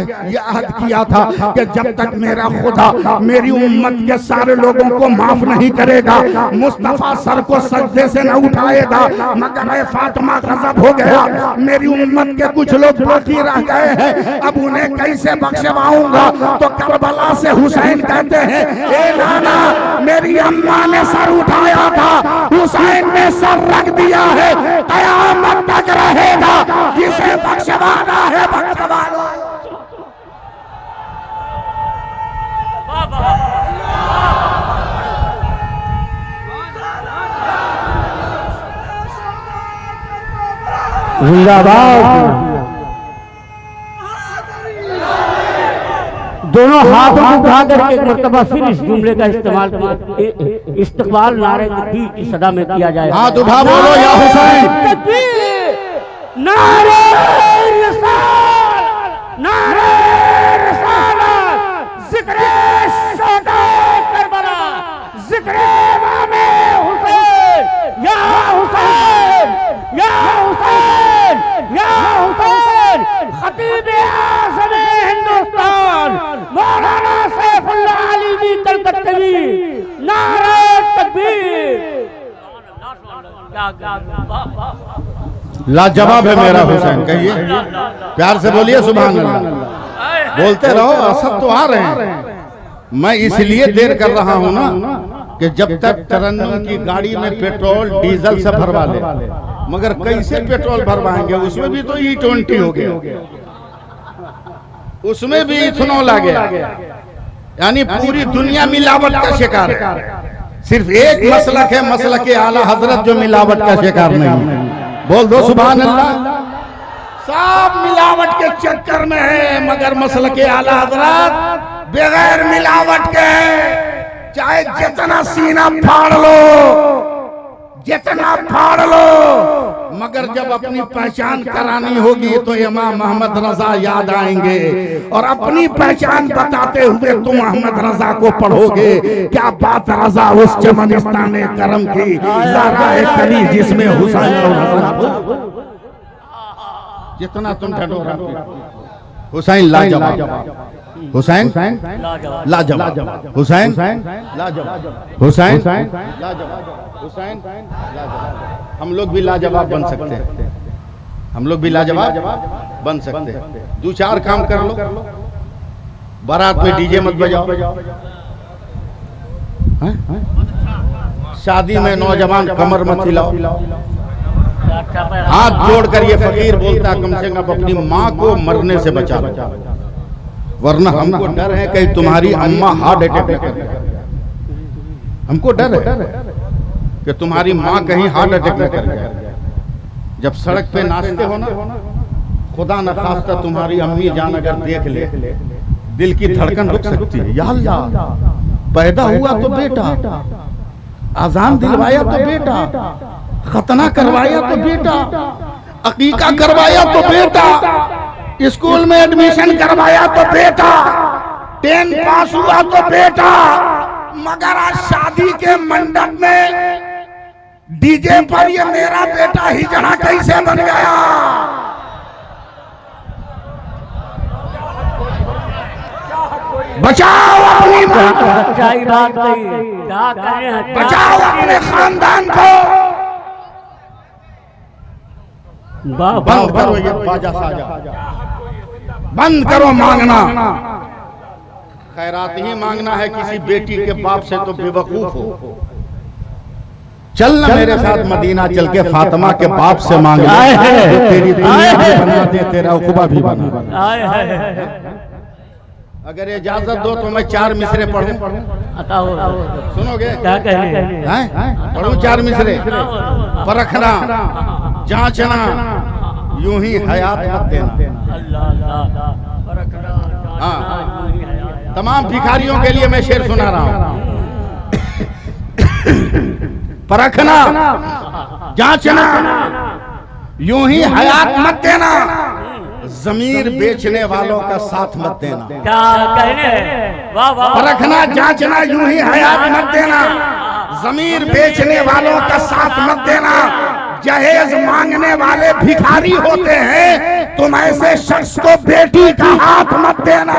अहद किया था कि जब तक मेरा खुदा मेरी उम्मत के सारे लोगों को माफ नहीं करेगा, मुस्तफा सर को सजदे से न उठाएगा, मगर ए फातिमा गजब हो गया, मेरी उम्मत के कुछ लोग बाकी रह गए हैं, अब उन्हें कैसे बख्शवाऊंगा। तो करबला से हुसैन कहते हैं, ए नाना, मेरी अम्मा ने सर उठाया था, हुसैन ने सर रख दिया है, कयामत तक रहेगा, जिसे बख्शवाना है बख्शवा लो। जिंदाबाद। दोनों हाथों को उठा करके एक मर्तबा फिर इस जुमले का इस्तेमाल नारे तकबीर की सदा में किया जाए। हाथ उठा बोलो या हुसैन, नारे रिसालत, नारे रिसालत, जिक्रे शहादत करबला, जिक्रे इमामे हुसैन, या हुसैन, या हुसैन, या हुसैन, खतीब आज़म हिंदुस्तान मौलाना सैफुल्लाह अली कलकत्तवी, नारे तकबीर। लाजवाब है मेरा हुसैन, कहिए प्यार से बोलिए सुभान अल्लाह। बोलते रहो, सब तो आ रहे हैं। मैं इसलिए देर कर रहा हूं ना कि जब तक तरन्नुम की गाड़ी में पेट्रोल डीजल से भरवा ले, मगर कैसे पेट्रोल भरवाएंगे, उसमें भी तो E20 हो गया, उसमें भी इथेनॉल आ गया, यानी पूरी दुनिया मिलावट का शिकार है। सिर्फ एक मसलक है, मसलक आला हजरत, जो मिलावट का शिकार नहीं। बोल दो सुभान अल्लाह। सब मिलावट के चक्कर में है, मगर मसलक आला हजरत बगैर मिलावट के, चाहे जितना सीना फाड़ लो, जितना फाड़ लो, मगर जब अपनी पहचान करानी होगी तो इमाम मोहम्मद रजा याद आएंगे, और अपनी पहचान बताते हुए तुम अहमद रजा को पढ़ोगे। क्या बात रजा उस चमनिस्ताने करम की, ज़रा कली जिसमें हुसैन, जितना तुम ढटोरा हुसैन लाजवाब, हुसैन लाजवाब, हुसैन लाजवाब, हुसैन लाजवाब, हुसैन लाजवाब। हम लोग भी लाजवाब बन सकते हैं, हम लोग भी लाजवाब बन सकते हैं। 2-4 काम कर लो, बारात में डीजे मत बजाओ, शादी में नौजवान कमर मत हिलाओ, हाथ जोड़कर ये फकीर बोलता, कम से कम अपनी माँ को मरने से बचा लो, वरना हमको डर है कहीं तुम्हारी अम्मा हार्ट अटैक न कर, हमको डर है कि तुम्हारी माँ कहीं हार्ट अटैक न कर जाए। जब सड़क पे नाचते हो ना, खुदा न खास्ता तुम्हारी अम्मी जान अगर देख ले, दिल की धड़कन रुक सकती है। या अल्लाह, पैदा हुआ तो बेटा, अजान दिलवाया तो बेटा, खतना करवाया तो बेटा, अकीका करवाया तो बेटा, स्कूल में एडमिशन करवाया तो बेटा, 10 पास हुआ तो बेटा, मगर आज शादी के मंडप में डीजे पर ये मेरा बेटा हिजड़ा कैसे बन गया। बचाओ अपनी मां को, सच्चाई बात नहीं, क्या करें, बचाओ अपने खानदान को। बंद करो ये बाजा साजा, बंद करो मांगना। खैरात ही मांगना है किसी बेटी के बाप से तो बेवकूफ हो। चल ना मेरे साथ मदीना, चल के फातिमा के बाप से मांग ले, तो तेरी दुनिया भी बना दे, तेरा उक़बा भी बना। अगर इजाजत दो तो मैं 4 मिसरे पढ़ूं। सुनोगे? क्या कहने, पढ़ूं 4 मिसरे। परखना, जांचना, यूं ही हयात मत देना। हाँ, तमाम भिखारियों के लिए मैं शेर सुना रहा हूं। परखना, जांचना, यूं ही हयात मत देना, जमीर बेचने वालों का साथ मत देना। क्या कहने, वाह वाह। परखना, जांचना, यूं ही हयात मत देना, जमीर बेचने वालों का साथ मत देना। जहेज मांगने वाले भिखारी होते हैं, तुम ऐसे शख्स को बेटी का हाथ मत देना।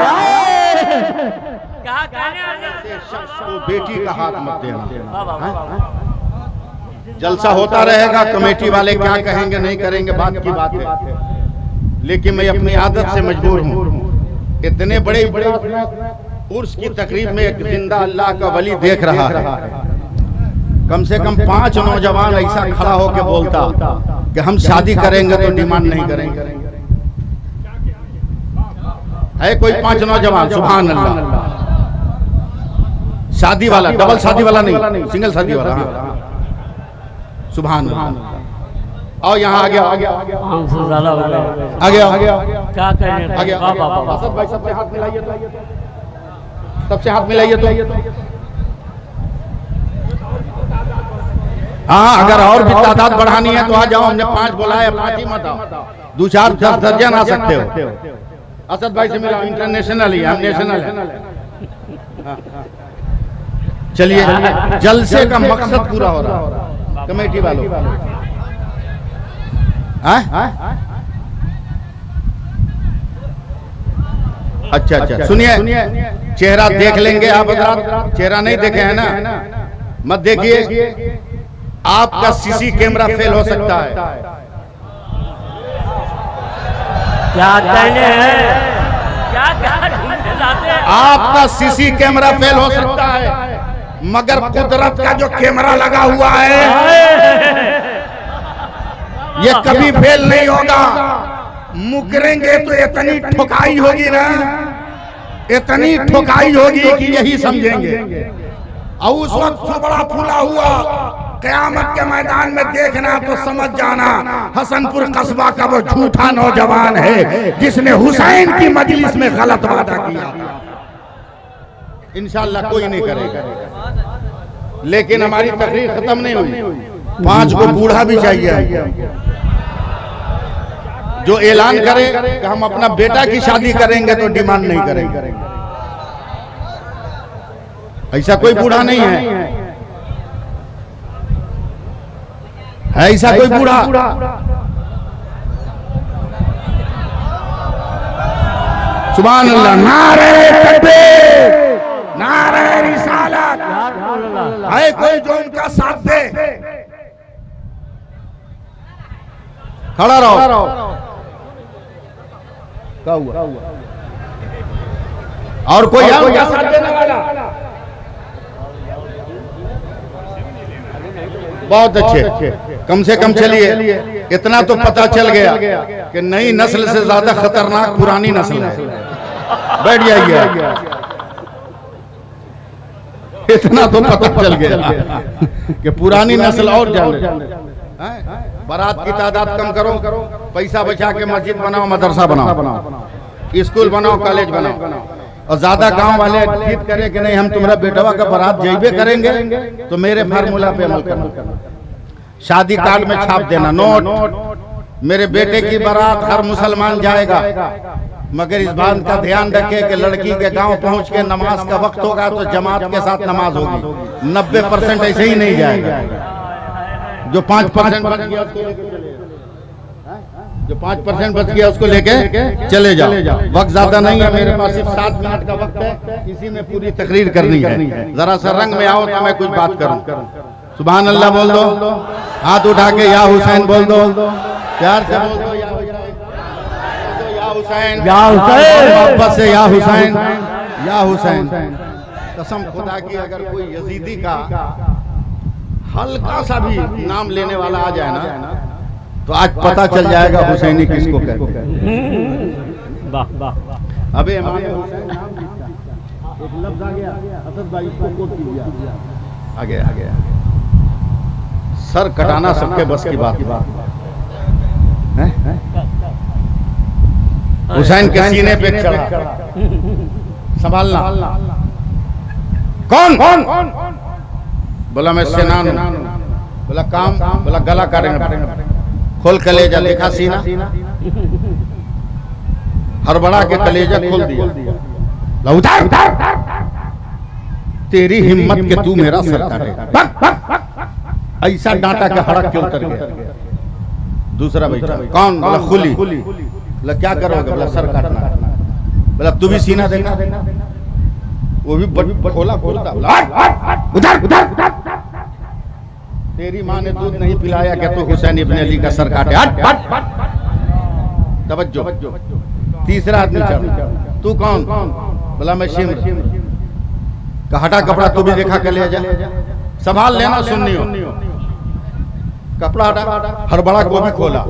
क्या कहने, ऐसे शख्स को बेटी का हाथ मत देना। जलसा होता रहेगा, कमेटी वाले क्या कहेंगे नहीं करेंगे बात की बात है, लेकिन मैं अपनी आदत से मजबूर हूँ। इतने बड़े उर्स की तकरीब में एक जिंदा अल्लाह का वली देख रहा है, कम से कम 5 नौजवान ऐसा खड़ा होकर बोलता कि हम शादी करेंगे तो डिमांड नहीं करेंगे। है कोई 5 नौजवान? सुभान अल्लाह। शादी वाला, डबल शादी वाला नहीं, सिंगल शादी वाला। सुभान अल्लाह। आओ यहाँ आ गया, आ गया, आ गया। क्या कहने, आ गया। असद भाई सबसे हाथ मिलाइए तो, सबसे हाथ मिलाइए तो। हाँ, अगर और भी तादाद बढ़ानी है तो आ जाओ, हमने 5 बुलाया, 5 ही मत आओ, 2, 4, 10 दर्जन आ सकते हो। असद भाई से मिला, इंटरनेशनल ही, हम नेशनल है। चलिए, जलसे का मकसद पूरा हो रहा कमेटी वालों। अच्छा अच्छा, सुनिए, चेहरा देख लेंगे आप हज़रात, चेहरा नहीं देखे हैं ना, मत देखिए। आपका सीसी कैमरा फेल हो सकता है। क्या कहने हैं, क्या आपका सीसी कैमरा फेल हो सकता है, मगर कुदरत का जो कैमरा लगा हुआ है ये कभी फेल नहीं होगा। मुकरेंगे तो इतनी ठुकाई होगी ना, इतनी ठुकाई होगी कि यही समझेंगे। और उस वक्त बड़ा फूला हुआ क़यामत के मैदान में देखना तो समझ जाना, हसनपुर कस्बा का वो झूठा नौजवान है जिसने हुसैन की मजलिस में गलत वादा किया। इंशाअल्लाह कोई नहीं करेगा, लेकिन हमारी तकरीर खत्म नहीं हुई। 5 को बूढ़ा भी चाहिए जो ऐलान करे कि हम अपना बेटा की शादी करेंगे तो डिमांड नहीं करेंगे। ऐसा कोई बूढ़ा नहीं है, ऐसा कोई बूढ़ा? सुभान अल्लाह। नारे तकबीर, नारे रिसालत। है कोई जो उनका साथ दे? खड़ा रहो। क्या हुआ? और कोई है साथ देने वाला? बहुत अच्छे, कम से कम चलिए, इतना तो पता चल गया कि नई नस्ल से ज्यादा खतरनाक पुरानी नस्ल है। बैठ जाइए, इतना तो पता चल गया कि पुरानी नस्ल और जान। बारात की तादाद कम करो, पैसा बचा के मस्जिद बनाओ, मदरसा बनाओ, स्कूल बनाओ, कॉलेज बनाओ, और ज्यादा गांव वाले जिद करे कि नहीं हम तुम्हारा बेटवा का बारात जैबे करेंगे तो मेरे फार्मूला पे अमल करना। शादी कार्ड में छाप देना नोट, मेरे बेटे की बारात हर मुसलमान जाएगा, मगर इस बात का ध्यान रखे कि लड़की के गांव पहुंच के नमाज का वक्त होगा तो जमात के साथ नमाज होगी। 90% ऐसे ही नहीं जाएगा। जो 5% बच गया उसको लेके चले जाओ। जो 5% बच गया उसको लेके चले जाओ। वक्त ज्यादा नहीं है मेरे पास, सिर्फ 7 मिनट का वक्त है, इसी में पूरी तकरीर करनी है। जरा सा रंग में आओ तो मैं कुछ बात करूं। सुभान अल्लाह बोल दो, हाथ उठा के या हुसैन बोल दो, प्यार से बोल दो या हुसैन, या हुसैन, मोहब्बत से या हुसैन, या हुसैन। कसम खुदा की अगर कोई यजीदी का हल्का सा भी नाम लेने वाला आ जाए ना तो आज पता चल जाएगा हुसैनी किसको कहते हैं। वाह वाह। अबे इमाम हुसैन नाम लिखा, एक लफ्ज आ गया, असद भाई इसको कोट कीजिए। आ गया सर कटाना सबके बस की बात है। हुसैन के सीने पे चढ़ा, संभालना। कौन बोला मैं सेनान हूं, बोला काम, बोला गला काटेंगे, खोल कलेजा, लिखा सीना, हड़बड़ा के कलेजा खोल दिया, उतार तेरी हिम्मत के तू मेरा सर काटेगा। ऐसा डांटा के हड़क के उतर गया। दूसरा बैठा, कौन? बोला खुली। बोला क्या करोगे? बोला सर काटना। बोला तू भी सीना देना। वो भी खोला खोलता, उधर तेरी माँ ने दूध नहीं पिलाया क्या तू हुसैन इब्न अली का सर काटे? तवज्जो। तीसरा आदमी चढ़ा, तू कौन? बोला मैं शिम्र। हटा कपड़ा, तू भी देखा के ले जा, संभाल लेना, सुननी हो। कपड़ा हटा, हड़बड़ा को भी खोला।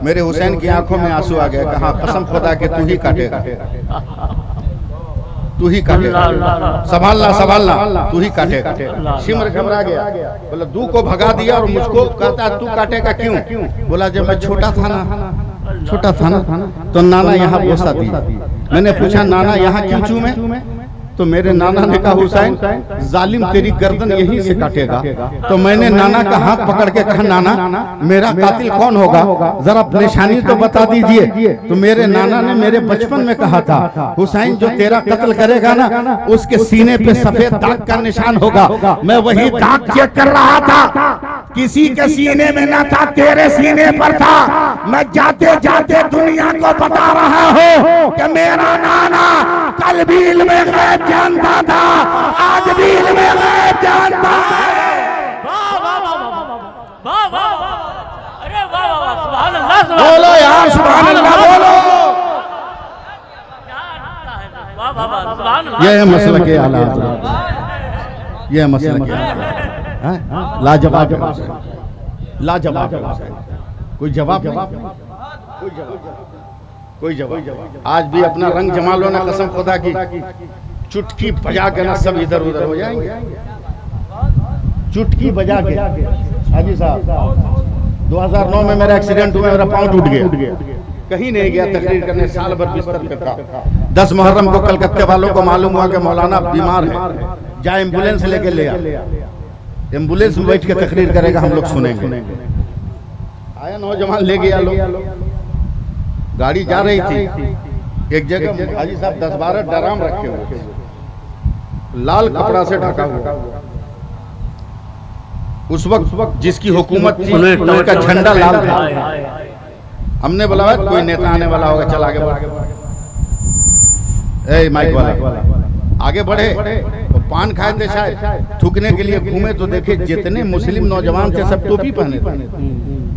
मेरे हुसैन की आंखों में आंसू आ गए। कहा कसम खुदा के तू ही काटेगा, तू ही काटेगा, संभालना तू ही काटेगा। शिम्र घबरा गया, बोला दू को भगा दिया और मुझको कहता तू काटेगा क्यों? बोला जब मैं छोटा था ना तो नाना यहाँ बोसा दिया। मैंने पूछा नाना यहाँ क्यों चूमे? तो मेरे नाना ने कहा हुसैन जालिम तेरी गर्दन यहीं से काटेगा। तो मैंने नाना का हाथ पकड़ के कहा नाना मेरा कातिल कौन होगा, जरा निशानी तो बता दीजिए। तो मेरे नाना ने मेरे बचपन में कहा था हुसैन जो तेरा कत्ल करेगा ना उसके सीने पे सफेद दाग का निशान होगा। मैं वही दाग चेक कर रहा था, किसी के सीने में न था, तेरे सीने पर था। मैं जाते जाते दुनिया को बता रहा हूँ कि मेरा नाना कल भी इल्म गैब जानता था, आज भी इल्म गैब जानता है। अरे वाह वाह, सुभान अल्लाह, बोलो यार सुभान अल्लाह बोलो। वाह वाह, सुभान अल्लाह। यह मसला के आला, यह मसला के लाजवाब, लाजवाब। कोई जवाब? कोई जवाब? आज भी अपना रंग जमा लो ना, कसम खुदा की चुटकी बजा के ना सब इधर उधर हो जाएंगे। चुटकी बजा के। हाजी साहब 2009 में मेरा एक्सीडेंट हुआ, मेरा पांव टूट गया, कहीं नहीं गया तकरीर करने, साल भर बिस्तर पे था। 10 मुहर्रम को कलकत्ते वालों को मालूम हुआ कि मौलाना बीमार है, जा एम्बुलेंस लेके ले आ। एम्बुलेंस में बैठ के तकरीर करेगा, हम लोग सुनेंगे। आया नौजवान ले गया लोग, गाड़ी जा रही थी एक जगह, हाजी साहब 10-12 ड्राम रखे हुए, लाल कपड़ा से ढका हुआ। उस वक्त जिसकी हुकूमत थी उसका झंडा लाल था। हमने बोला कोई नेता आने वाला होगा, चल आगे बढ़। ए माइक वाला आगे बढ़े, तो पान खाए थे शायद, थूकने के लिए घूमे तो देखे जितने मुस्लिम नौजवान थे सब टोपी पहने थे।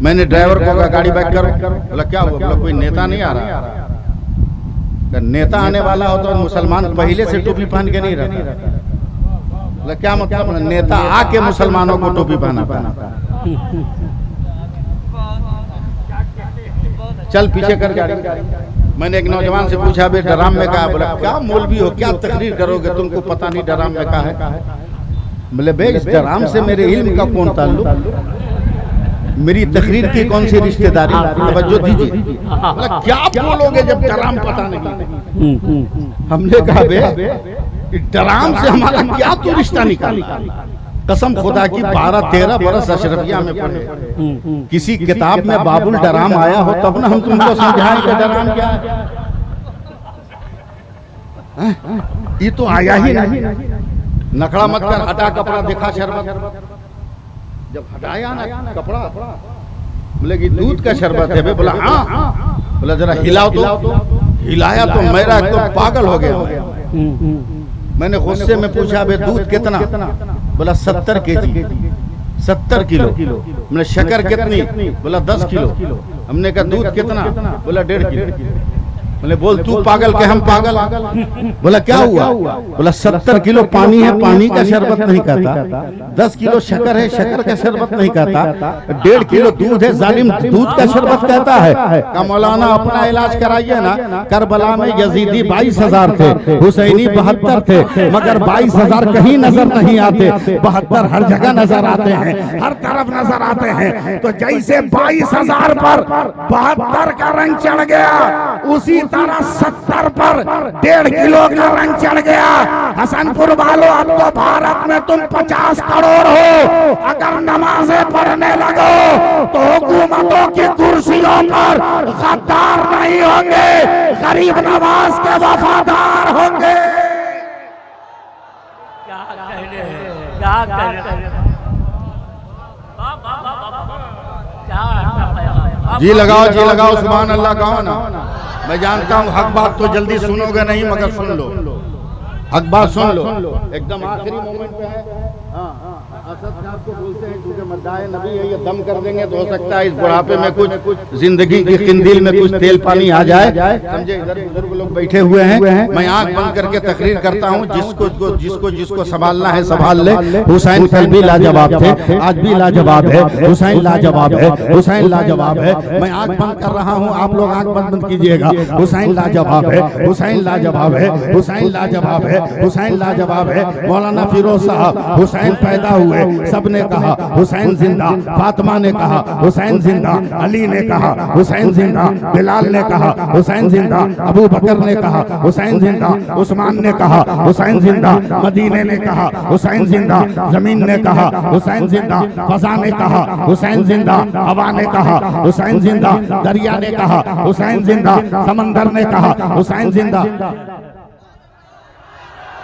मैंने ड्राइवर को कहा गाड़ी बैक करो। बोला क्या हुआ? बोला कोई नेता नहीं आ रहा। नेता आने वाला हो तो मुसलमान पहले से टोपी पहन के नहीं रहता। बोला क्या मतलब? नेता आके मुसलमानों को टोपी पहना। चल पीछे कर गाड़ी। मैंने एक नौजवान से पूछा बे डराम में कहा? बोला क्या मौलवी हो, क्या तकरीर करोगे, तुमको पता नहीं डराम में कहा है? बोले बे इस डराम से मेरे इल्म का कौन ताल्लुक, मेरी तकरीर की कौन सी रिश्तेदारी? तवज्जो दीजिए। बोला क्या बोलोगे जब डराम पता नहीं? हमने कहा बे डराम से हमारा क्या तो रिश्ता निकाला? कसम खुदा की 12-13 बरस अशरफिया में पढ़े, किसी किताब में बाबुल डराम आया हो तब ना हम तुमको समझाएं कि डराम क्या है। ये तो आया ही नहीं। नखड़ा मत कर, हटा कपड़ा, दिखा शर्बत। जब हटाया ना कपड़ा, बोले कि दूध का शरबत है बे। बोला हाँ। बोला जरा हिलाओ तो। हिलाया तो मेरा एकदम पागल हो गया। मैंने गुस्से में पूछा बे दूध कितना? बोला 70 kg, 70 किलो। हमने शक्कर कितनी? बोला 10 किलो। हमने कहा दूध कितना? बोला 1.5 किलो। बोले बोल तू पागल के हम पागल? बोला क्या हुआ? बोला 70 किलो पानी है, पानी का शरबत नहीं कहता। 10 किलो शक्कर है, शक्कर का शरबत नहीं कहता। 1.5 किलो दूध है, जालिम दूध का शरबत कहता है। का मौलाना अपना इलाज कराइए ना। करबला में यजीदी 22,000 थे, हुसैनी 72 थे, मगर 22,000 कहीं नजर नहीं आते, 72 हर जगह नजर आते हैं, हर तरफ नजर आते हैं। तो जैसे 22,000 पर 72 का रंग चढ़ गया, उसी तरह 70 पर 1.5 किलो का रंग चढ़ गया। हसनपुर वालों, अब तो भारत में तुम 50 करोड़ हो। अगर नमाजें पढ़ने लगो तो हुकूमतों की कुर्सियों पर गद्दार नहीं होंगे, गरीब नवाज के वफादार होंगे। जी लगाओ सुभान अल्लाह कहो ना। मैं जानता हूँ हक बात तो जल्दी सुनोगे नहीं, मगर सुन लो, हक बात सुन लो। एकदम आखिरी मोमेंट पे है। असद साहब को बोलते हैं क्योंकि मद्दाए नबी है, ये दम कर देंगे तो हो सकता है इस बुढ़ापे में कुछ जिंदगी की किंदिल में कुछ तेल पानी आ जाए, समझे। इधर बुजुर्ग लोग बैठे हुए हैं, मैं आंख बंद करके तकरीर करता हूँ। जिसको संभालना है संभाल ले। हुसैन कल भी लाजवाब थे, आज भी लाजवाब है। हुसैन लाजवाब है, हुसैन लाजवाब है। मैं आंख बंद कर रहा हूँ, आप लोग आंख बंद कीजिएगा। हुसैन लाजवाब है, हुसैन लाजवाब है, हुसैन लाजवाब है, हुसैन लाजवाब है। मौलाना फिरोज साहब हुसैन पैदा हुए, सबने कहा हुसैन जिंदा। फातिमा ने कहा हुसैन जिंदा, अली ने कहा हुसैन जिंदा, बिलाल ने कहा हुसैन जिंदा, अबू बकर ने कहा हुसैन जिंदा, उस्मान ने कहा हुसैन जिंदा, मदीने ने कहा हुसैन जिंदा, जमीन ने कहा हुसैन जिंदा, फजा ने कहा हुसैन जिंदा, हवा ने कहा हुसैन जिंदा, दरिया ने कहा हुसैन जिंदा, समंदर ने कहा हुसैन जिंदा।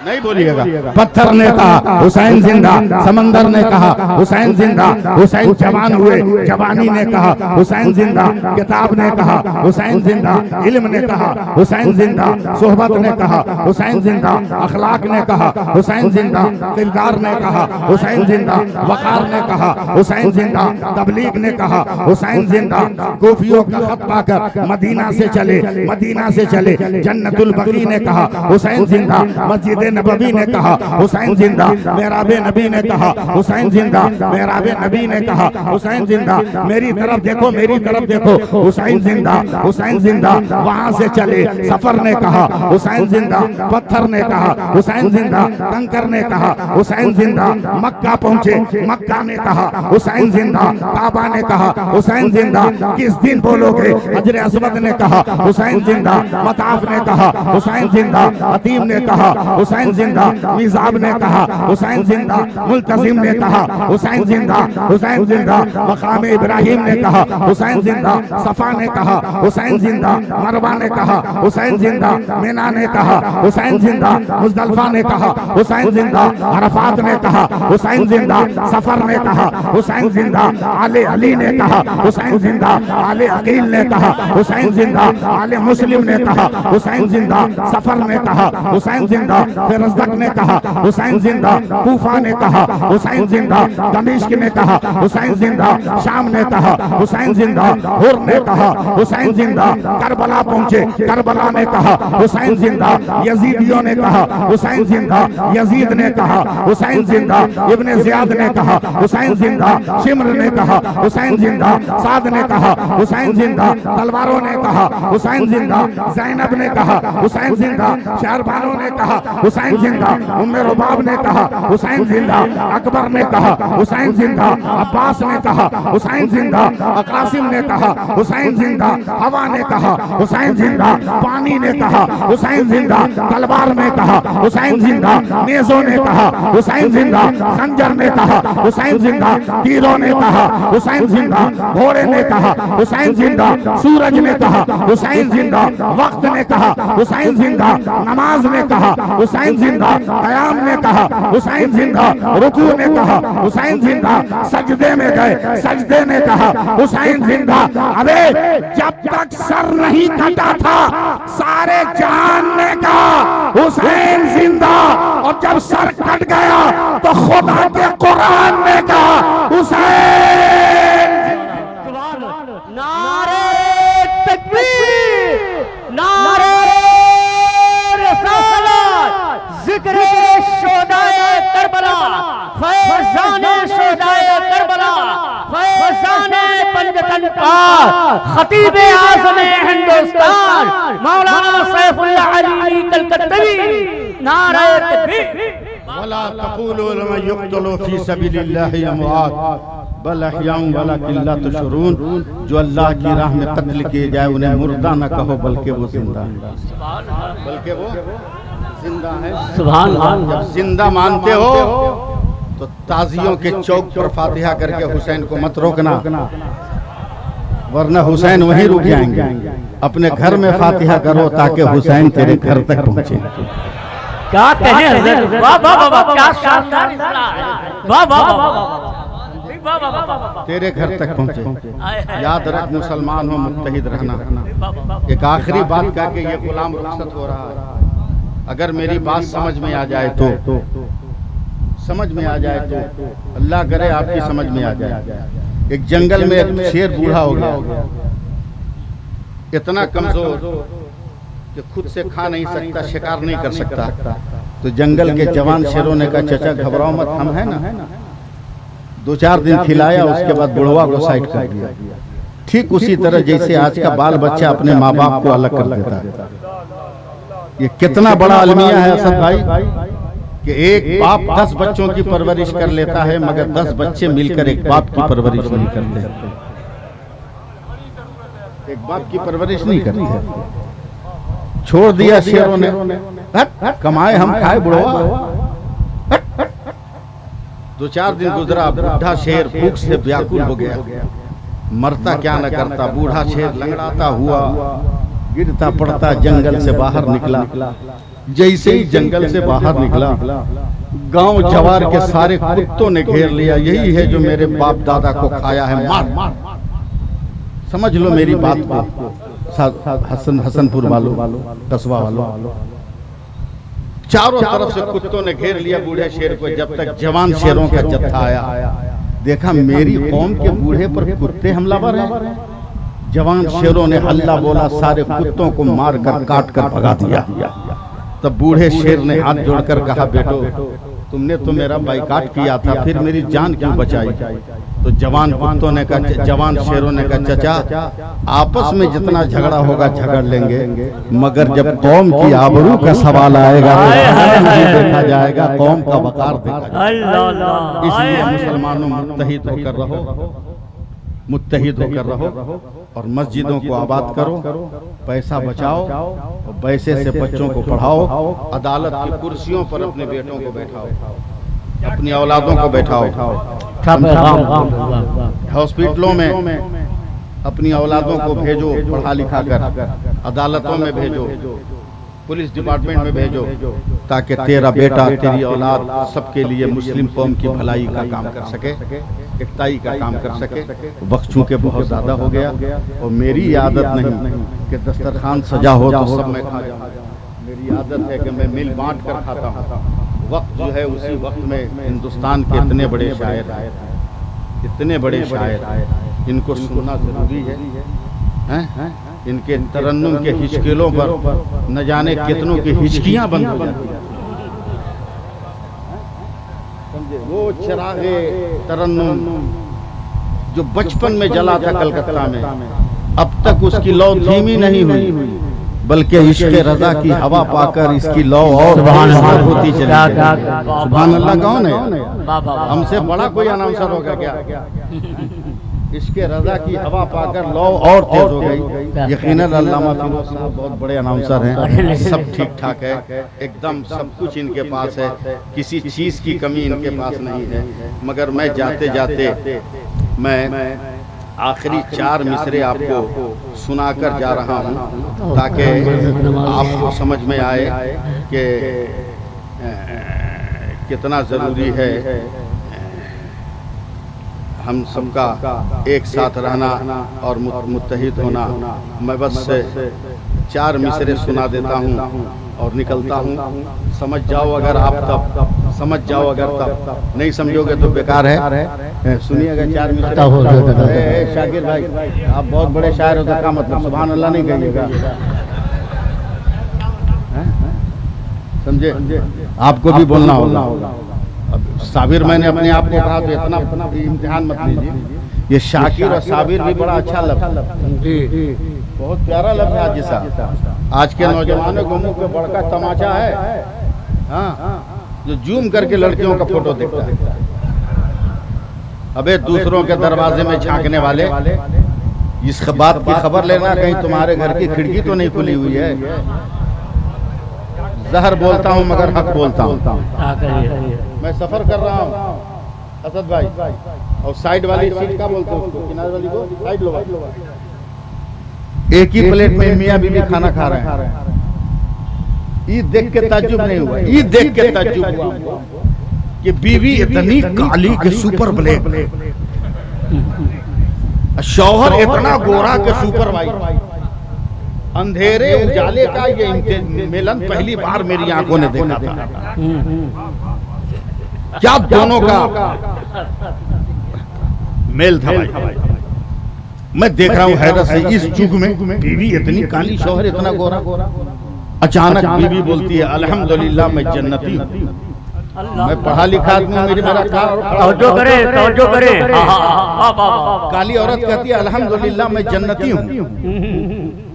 नहीं बोलिएगा। पत्थर ने कहा हुसैन जिंदा, समंदर ने कहा हुसैन जिंदा, हुसैन जवान हुए, जवानी ने कहा हुसैन जिंदा, किताब ने कहा हुसैन जिंदा, इल्म ने कहा हुसैन जिंदा, सोहबत ने कहा हुसैन जिंदा, अखलाक ने कहा हुसैन जिंदा, किरदार ने कहा हुसैन जिंदा, वकार ने कहा हुसैन जिंदा, तबलीग ने कहा हुसैन जिंदा। कोफियों का खत पाकर मदीना से चले, मदीना से चले, जन्नतुल बकी ने कहा हुसैन जिंदा, मस्जिद नबवी ने कहा हुसैन जिंदा, मेहराबे नबी ने कहा हुसैन जिंदा, मेहराबे नबी ने कहा हुसैन जिंदा। मेरी तरफ देखो, मेरी तरफ देखो, हुसैन जिंदा, हुसैन जिंदा। वहां से चले, सफर ने कहा हुसैन जिंदा, पत्थर ने कहा हुसैन जिंदा, कंकर ने कहा हुसैन जिंदा। मक्का पहुंचे, मक्का ने कहा हुसैन जिंदा, काबा ने कहा हुसैन जिंदा। किस दिन बोलोगे? हजर अस्वद ने कहा हुसैन जिंदा, मताफ ने कहा हुसैन जिंदा, हतीम ने कहा हुसैन जिंदा, मिजाब ने कहा हुसैन जिंदा, मुल्तजिम ने कहा हुसैन जिंदा, हुसैन जिंदा। मकाम इब्राहिम ने कहा हुसैन जिंदा, सफा ने कहा हुसैन जिंदा, मरवा ने कहा हुसैन जिंदा, मीना ने कहा हुसैन जिंदा, मुजदलफा ने कहा हुसैन जिंदा, अरफात ने कहा हुसैन जिंदा, सफर ने कहा हुसैन जिंदा, आले अली ने कहा हुसैन जिंदा, आले अकील ने कहा हुसैन जिंदा, आले मुस्लिम ने कहा हुसैन जिंदा, सफर ने कहा हुसैन जिंदा, फिरज़दक ने कहा हुसैन जिंदा, कूफा ने कहा हुसैन जिंदा, दमिश्क ने कहा हुसैन जिंदा, शाम ने कहा हुसैन जिंदा, हुर ने कहा हुसैन जिंदा। करबला पहुंचे, करबला ने कहा हुसैन जिंदा, यजीदियों ने कहा हुसैन जिंदा, यजीद ने कहा हुसैन जिंदा, इब्ने ज़ियाद ने कहा हुसैन जिंदा, शिम्र ने कहा हुसैन जिंदा, साद ने कहा हुसैन जिंदा, तलवारों ने कहा हुसैन जिंदा, ज़ैनब ने कहा हुसैन जिंदा, शहरबानों ने कहा हुसैन जिंदा, उम्मे रुबाब ने कहा हुसैन जिंदा, अकबर ने कहा हुसैन जिंदा, अब्बास ने कहा हुसैन जिंदा, कासिम ने कहा हुसैन जिंदा, हवा ने कहा हुसैन जिंदा, पानी ने कहा हुसैन जिंदा, तलवार ने कहा हुसैन जिंदा, नेज़ों ने कहा हुसैन जिंदा, खंजर ने कहा हुसैन जिंदा, तीरों ने कहा हुसैन जिंदा, घोड़े ने कहा हुसैन जिंदा, सूरज ने कहा हुसैन जिंदा, वक्त ने कहा हुसैन जिंदा, नमाज ने कहा हुसैन हुसैन जिंदा, कयाम ने कहा हुसैन जिंदा, रुकू ने कहा हुसैन जिंदा, सजदे में गए, सजदे ने कहा हुसैन जिंदा। अबे जब तक सर नहीं कटा था सारे जहान ने कहा हुसैन जिंदा, और जब सर कट गया तो खुदा के कुरान ने कहा हुसैन। नारे तकबीर, नारे रिसालत, जिक्र शोदाए करबला, फैज़ाने शोदाए करबला, फैज़ाने पंजतन पाक, खतीब आज़म हिंदुस्तान मौलाना सैफुल्लाह अली कलकत्तवी, नारे तकबीर। वला तक़ूलू लिमन युक़्तलू फ़ी सबीलिल्लाहि अमवात बल अहयाउन वलाकिन ला तुशऊरून। जो अल्लाह की राह में कत्ल किए जाए उन्हें मुर्दा न कहो बल्कि वो जिंदा है, बल्कि वो जिंदा है। सुभान अल्लाह। जब जिंदा मानते हो तो ताजियों के चौक पर फातिहा करके हुसैन को मत रोकना, वरना हुसैन वहीं रुक जाएंगे। अपने घर में फातिहा करो ताकि हुसैन तेरे घर तक पहुंचे। क्या कहें हज़रत, वाह वाह वाह, क्या शानदार इस्लाह है, वाह वाह वाह वाह, तेरे घर तक पहुंचे। याद रख मुसलमान हो मुत्तहिद रहना। एक आखिरी बात कह के ये गुलाम रुखसत हो रहा है। अगर मेरी बात समझ में आ जाए तो समझ में आ जाए तो अल्लाह करे आपकी समझ में आ जाए। एक जंगल में एक शेर बूढ़ा हो गया, इतना कमजोर कि खुद से खा नहीं सकता, शिकार नहीं कर सकता। तो जंगल के जवान शेरों ने कहा चचा घबराओ मत, हम है ना। 2-4 दिन खिलाया, उसके बाद बुढ़वा को साइड कर दिया। ठीक उसी तरह जैसे आज का बाल बच्चा अपने माँ बाप को अलग कर देता है। ये कितना बड़ा अलमिया है असद भाई कि एक बाप 10 बच्चों की परवरिश कर लेता है, मगर 10 बच्चे मिलकर एक बाप की परवरिश नहीं करते। एक बाप की परवरिश नहीं करते। छोड़ दिया शेरों ने, कमाए हम खाए बुढ़वा। 2-4 दिन गुजरा, बूढ़ा शेर भूख से व्याकुल हो गया, मरता क्या न करता। बूढ़ा शेर लंगड़ाता हुआ गिरता पड़ता जंगल से बाहर निकला। जैसे ही जंगल से बाहर निकला, गांव जवार के सारे कुत्तों ने घेर लिया। यही है जो मेरे बाप दादा को खाया है, मार। समझ लो मेरी बात को, हसनपुर वालों, कस्बा वालों, चारों तरफ से कुत्तों ने घेर लिया बूढ़े शेर को। जब तक जवान शेरों का जत्था आया, देखा मेरी कौम के बूढ़े पर कुत्ते हमलावर हैं। जवान शेरों ने हल्ला बोला, सारे कुत्तों को मारकर काट कर भगा दिया। तब बूढ़े शेर ने हाथ जोड़कर कहा बेटो तुमने तो मेरा बाइकाट किया था, फिर मेरी जान क्यों बचाई। तो जवान कुत्तों ने कहा, जवान शेरों ने कहा चचा आपस में जितना झगड़ा होगा झगड़ लेंगे, मगर जब कौम की आबरू का सवाल आएगा तो देखा जाएगा, कौम का वकार देखा जाएगा। इसलिए मुसलमानों मुत्तहिद होकर रहो, मुत्तहिद होकर रहो और मस्जिदों को आबाद करो, पैसा बचाओ और पैसे से बच्चों को पढ़ाओ, अदालत की कुर्सियों पर अपने बेटों को बैठाओ, अपनी औलादों को बैठाओ, हॉस्पिटलों में अपनी औलादों को भेजो पढ़ा लिखा कर, अदालतों में भेजो, पुलिस डिपार्टमेंट में भेजो, ताकि तेरा बेटा तेरी औलाद सबके लिए मुस्लिम कौम की भलाई का काम कर सके, एकताई का काम कर सके। वक्त चूंकि बहुत ज्यादा हो गया और मेरी आदत नहीं कि दस्तरखान सजा हो तो सब मैं खा जाऊं। मेरी आदत है कि मैं मिल बांट कर खाता हूँ। वक्त जो है उसी वक्त में हिंदुस्तान के इतने बड़े शायर आए, इतने बड़े शायर, इनको सुनना जरूरी है। इनके तरन्नुम के हिचकिलों पर न जाने कितनों की हिचकियां बंद हो जाती हैं। वो चिरागे तरन्नुम जो बचपन में जला था कलकत्ता में, अब तक उसकी लौ धीमी नहीं हुई, बल्कि इश्क़ रज़ा की हवा पाकर इसकी लौ और होती चली गई। सुभान अल्लाह। कौन है? हमसे बड़ा कोई अनाउंसर होगा क्या? इश्क़ रज़ा की हवा पाकर लौ और तेज हो गई। यकीनन अल्लामा फिरोज साहब बहुत बड़े अनाउंसर हैं, सब ठीक ठाक है, एकदम सब कुछ इनके पास है, किसी चीज़ की कमी इनके पास नहीं है। मगर मैं जाते जाते मैं आखिरी 4 मिसरे आपको सुनाकर जा रहा हूँ ताकि आपको समझ में आए कि कितना ज़रूरी है हम सबका एक साथ रहना और मुत्तहिद होना। मैं बस 4 मिसरे सुना देता हूँ और निकलता हूँ। समझ जाओ अगर आप तब, समझ जाओ अगर तब, नहीं समझोगे तो बेकार है। सुनिएगा 4 मिसरे। शाकिर भाई आप बहुत बड़े शायर हो, तो क्या मतलब सुभान अल्लाह नहीं कहिएगा, समझे? आपको भी बोलना होगा। अब साबिर मैंने अपने आप को कहा तो इतना इम्तिहान मत लीजिए। ये शाकिर और साबिर भी बड़ा अच्छा लफ्ज़, बहुत प्यारा लफ्ज़ है। हाजी साहब आज के नौजवानों को मुंह पे बड़का तमाचा है, हाँ, जो जूम करके लड़कियों का फोटो देखता है। अबे दूसरों के दरवाजे में झांकने वाले, इस बात की खबर लेना कहीं तुम्हारे घर की खिड़की तो नहीं खुली हुई है। जहर बोलता हूँ मगर हक बोलता हूँ। मैं सफर कर रहा हूँ असद भाई, और साइड वाली सीट का बोलते हो उसको, किनारे वाली को साइड लो। एक ही प्लेट में मियाँ बीवी खाना खा रहे हैं। ये देख के ताज्जुब नहीं हुआ, ये देख के ताज्जुब हुआ कि बीवी इतनी काली के सुपर ब्लैक, शौहर इतना गोरा के सुपर वाइट। अंधेरे उजाले का ये मिलन पहली बार मेरी आंखों ने देखा था। क्या दोनों का मेल था भाई। मैं देख रहा हूँ हैरत से, इस युग में बीवी इतनी काली, शौहर इतना गोरा। अचानक बीवी बोलती है अल्हम्दुलिल्लाह मैं जन्नती हूँ। मैं पढ़ा लिखा आदमी, मेरा तवज्जो करे। काली औरत कहती है अल्हम्दुलिल्लाह मैं जन्नती हूँ।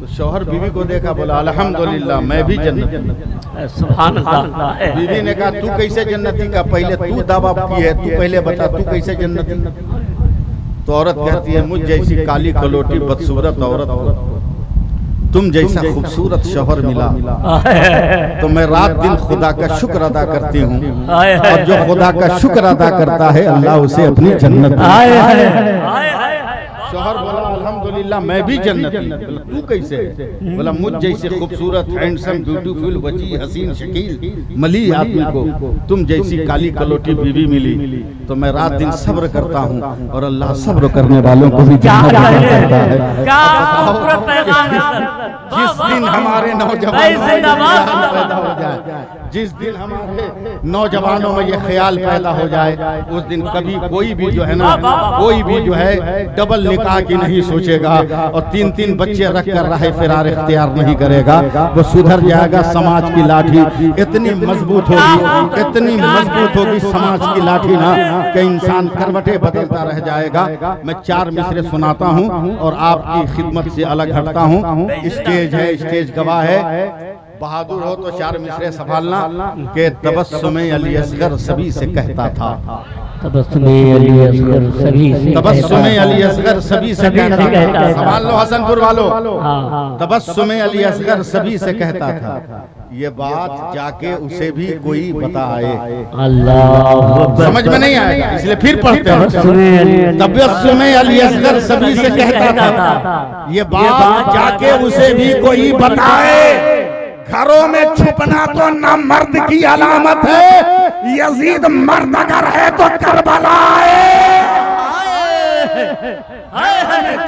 तो शौहर बीवी को देखा, बोला अल्हम्दुलिल्लाह मैं भी जन्नती हूँ। सुभान अल्लाह। बीवी ने कहा तू कैसे जन्नती का, पहले तू दावा की है, तू पहले बता तू कैसे जन्नती। तो औरत कहती है मुझ जैसी काली कलोटी बदसूरत औरत तुम जैसा खूबसूरत शौहर मिला तो मैं रात दिन खुदा का शुक्र अदा करती हूँ, और जो खुदा का शुक्र अदा करता है अल्लाह उसे अपनी जन्नत। शौहर बोला अल्हम्दुलिल्लाह मैं भी जन्नती। बोला तू कैसे? बोला मुझ जैसे खूबसूरत हैंडसम ब्यूटीफुल वजी हसीन शकील मली आदमी को तुम जैसी काली कलोटी बीवी मिली तो मैं रात दिन सब्र करता हूँ, और अल्लाह सब्र करने वालों को भी जन्नत देता है। जिस दिन हमारे नौजवान पैदा हो जाए, जिस दिन हमारे नौजवानों में ये ख्याल पैदा हो जाए, उस दिन कभी कोई भी जो है ना, कोई भी जो है डबल निकाह की नहीं सोचेगा, और 3-3 बच्चे रख कर राह फिरार इख्तियार नहीं करेगा। वो सुधर जाएगा। समाज की लाठी इतनी मजबूत होगी, इतनी मजबूत होगी समाज की लाठी ना, कि इंसान करवटें बदलता रह जाएगा। मैं 4 मिसरे सुनाता हूँ और आपकी खिदमत से अलग हटता हूँ। स्टेज है, स्टेज गवाह है। बहादुर हो तो 4 मिसरे संभालना के तबस्सुमे अली असगर सभी से कहता था। तबस्सुमे अली असगर सभी से, तबस्सुमे अली असगर सभी से कहता था। संभाल लो हसनपुर वालों। तबस्सुमे अली असगर सभी से कहता था, ये बात जाके उसे भी कोई बताए। अल्लाह समझ में नहीं आएगा इसलिए फिर पढ़ते हैं। तबस्सुमे अली असगर सभी से कहता था, ये बात जाके उसे भी कोई बताए। घरों में छुपना तो ना मर्द की अलामत है, यजीद मर्द अगर है तो करबला है।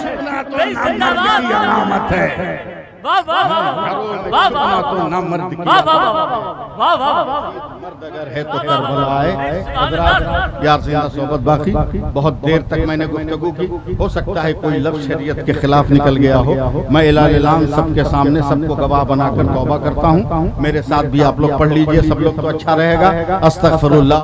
छुपना तो ना मर्द की अलामत है। मर्द अगर है तो करबला है। यार जिंदा सोबत बाकी, बहुत देर तक मैंने गुफ्तगू की। हो सकता है कोई लफ्ज़ शरीयत के खिलाफ निकल गया हो। मैं इलाम सबके सामने सबको गवाह बनाकर तौबा करता हूँ। मेरे साथ भी आप लोग पढ़ लीजिए, सब लोग तो अच्छा रहेगा। अस्तगफिरुल्लाह।